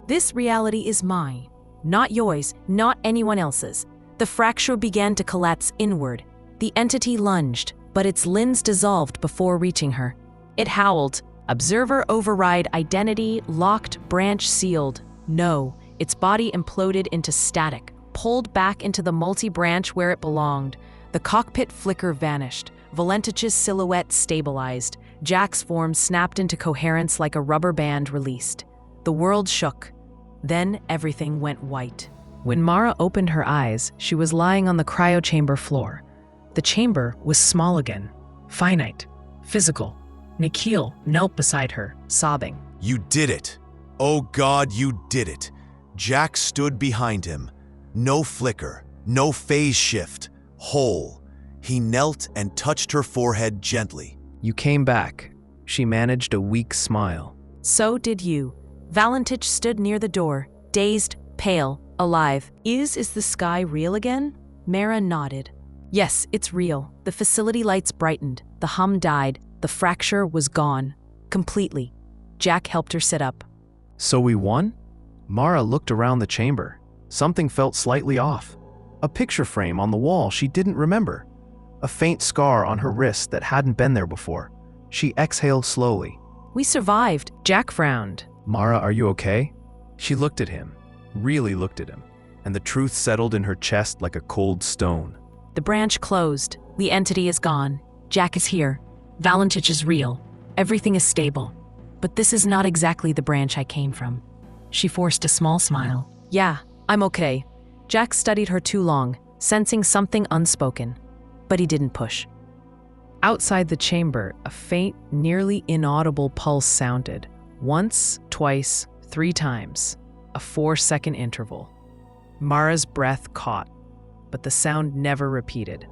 This reality is mine, not yours, not anyone else's. The fracture began to collapse inward. The entity lunged, but its limbs dissolved before reaching her. It howled. Observer override identity, locked, branch sealed. No, its body imploded into static, pulled back into the multi-branch where it belonged. The cockpit flicker vanished. Valentich's silhouette stabilized. Jack's form snapped into coherence like a rubber band released. The world shook. Then everything went white. When Mara opened her eyes, she was lying on the cryochamber floor. The chamber was small again, finite, physical. Nikhil knelt beside her, sobbing. You did it. Oh God, you did it. Jack stood behind him. No flicker, no phase shift, whole. He knelt and touched her forehead gently. You came back. She managed a weak smile. So did you. Valentich stood near the door, dazed, pale, alive. Is the sky real again? Mara nodded. Yes, it's real. The facility lights brightened. The hum died. The fracture was gone. Completely. Jack helped her sit up. So we won? Mara looked around the chamber. Something felt slightly off. A picture frame on the wall she didn't remember. A faint scar on her wrist that hadn't been there before. She exhaled slowly. We survived. Jack frowned. Mara, are you okay? She looked at him, really looked at him, and the truth settled in her chest like a cold stone. The branch closed. The entity is gone. Jack is here. Valentich is real. Everything is stable. But this is not exactly the branch I came from. She forced a small smile. Yeah, I'm okay. Jack studied her too long, sensing something unspoken. But he didn't push. Outside the chamber, a faint, nearly inaudible pulse sounded. Once, twice, 3 times. A 4-second interval. Mara's breath caught, but the sound never repeated.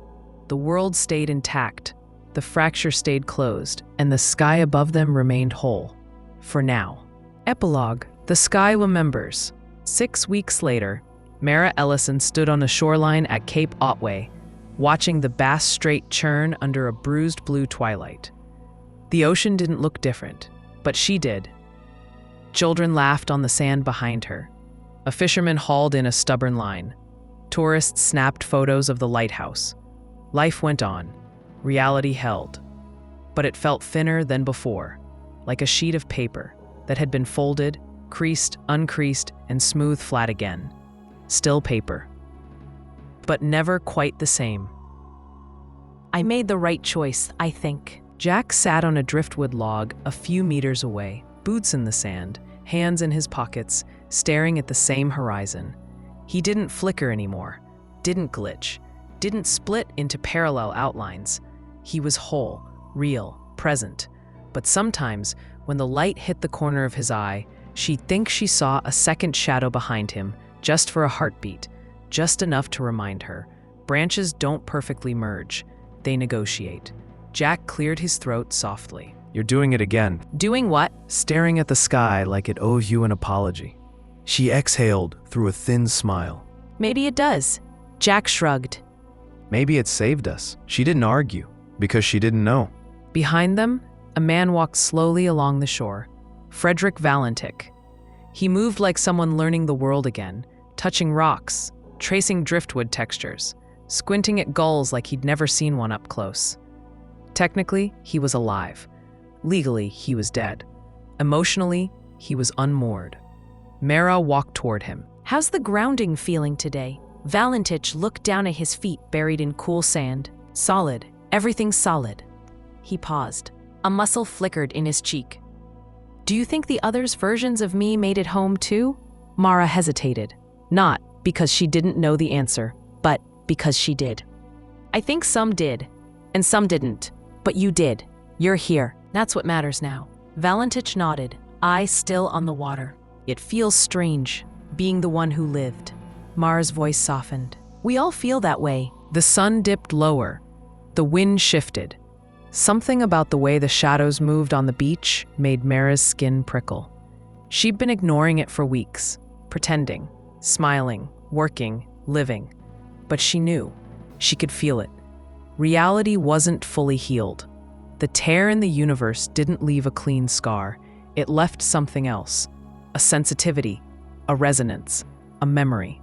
The world stayed intact, the fracture stayed closed, and the sky above them remained whole. For now. Epilogue. The sky remembers. 6 weeks later, Mara Ellison stood on a shoreline at Cape Otway, watching the Bass Strait churn under a bruised blue twilight. The ocean didn't look different, but she did. Children laughed on the sand behind her. A fisherman hauled in a stubborn line. Tourists snapped photos of the lighthouse. Life went on. Reality held. But it felt thinner than before, like a sheet of paper that had been folded, creased, uncreased, and smoothed flat again. Still paper. But never quite the same. I made the right choice, I think. Jack sat on a driftwood log a few meters away, boots in the sand, hands in his pockets, staring at the same horizon. He didn't flicker anymore, didn't glitch, didn't split into parallel outlines. He was whole, real, present. But sometimes, when the light hit the corner of his eye, she'd think she saw a second shadow behind him, just for a heartbeat, just enough to remind her. Branches don't perfectly merge, they negotiate. Jack cleared his throat softly. You're doing it again. Doing what? Staring at the sky like it owes you an apology. She exhaled through a thin smile. Maybe it does. Jack shrugged. Maybe it saved us. She didn't argue, because she didn't know. Behind them, a man walked slowly along the shore. Frederick Valentich. He moved like someone learning the world again, touching rocks, tracing driftwood textures, squinting at gulls like he'd never seen one up close. Technically, he was alive. Legally, he was dead. Emotionally, he was unmoored. Mara walked toward him. How's the grounding feeling today? Valentich looked down at his feet buried in cool sand. Solid. Everything's solid. He paused. A muscle flickered in his cheek. Do you think the others' versions of me made it home too? Mara hesitated. Not because she didn't know the answer, but because she did. I think some did, and some didn't. But you did. You're here. That's what matters now. Valentich nodded, eyes still on the water. It feels strange, being the one who lived. Mara's voice softened. We all feel that way. The sun dipped lower. The wind shifted. Something about the way the shadows moved on the beach made Mara's skin prickle. She'd been ignoring it for weeks, pretending, smiling, working, living. But she knew. She could feel it. Reality wasn't fully healed. The tear in the universe didn't leave a clean scar. It left something else. A sensitivity, a resonance, a memory.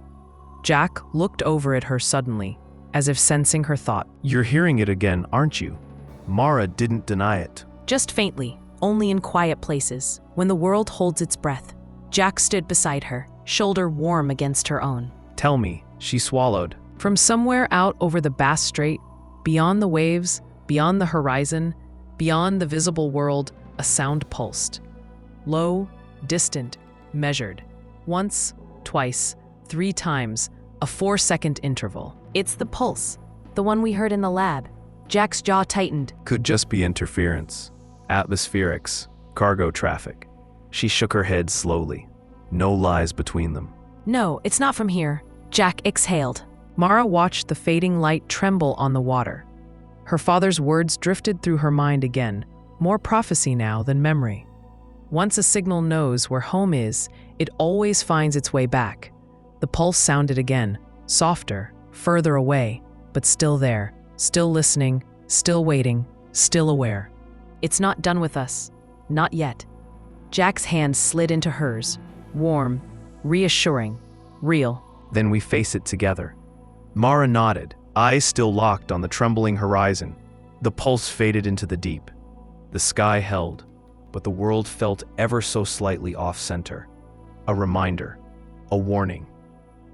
Jack looked over at her suddenly, as if sensing her thought. You're hearing it again, aren't you? Mara didn't deny it. Just faintly, only in quiet places, when the world holds its breath. Jack stood beside her, shoulder warm against her own. Tell me, she swallowed. From somewhere out over the Bass Strait, beyond the waves, beyond the horizon, beyond the visible world, a sound pulsed. Low, distant, measured. Once, twice, 3 times, a 4-second interval. It's the pulse, the one we heard in the lab. Jack's jaw tightened. Could just be interference. Atmospherics. Cargo traffic. She shook her head slowly. No lies between them. No, it's not from here. Jack exhaled. Mara watched the fading light tremble on the water. Her father's words drifted through her mind again, more prophecy now than memory. Once a signal knows where home is, it always finds its way back. The pulse sounded again, softer, further away, but still there, still listening, still waiting, still aware. It's not done with us. Not yet. Jack's hand slid into hers, warm, reassuring, real. Then we face it together. Mara nodded, eyes still locked on the trembling horizon. The pulse faded into the deep. The sky held, but the world felt ever so slightly off-center. A reminder, a warning,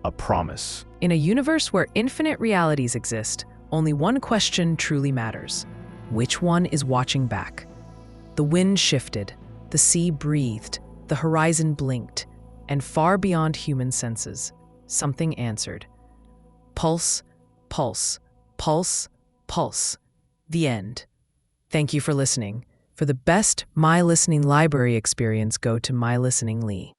a promise. In a universe where infinite realities exist, only one question truly matters. Which one is watching back? The wind shifted, the sea breathed, the horizon blinked, and far beyond human senses, something answered. Pulse, pulse, pulse, pulse. The end. Thank you for listening. For the best My Listening library experience, go to My Listening Lee.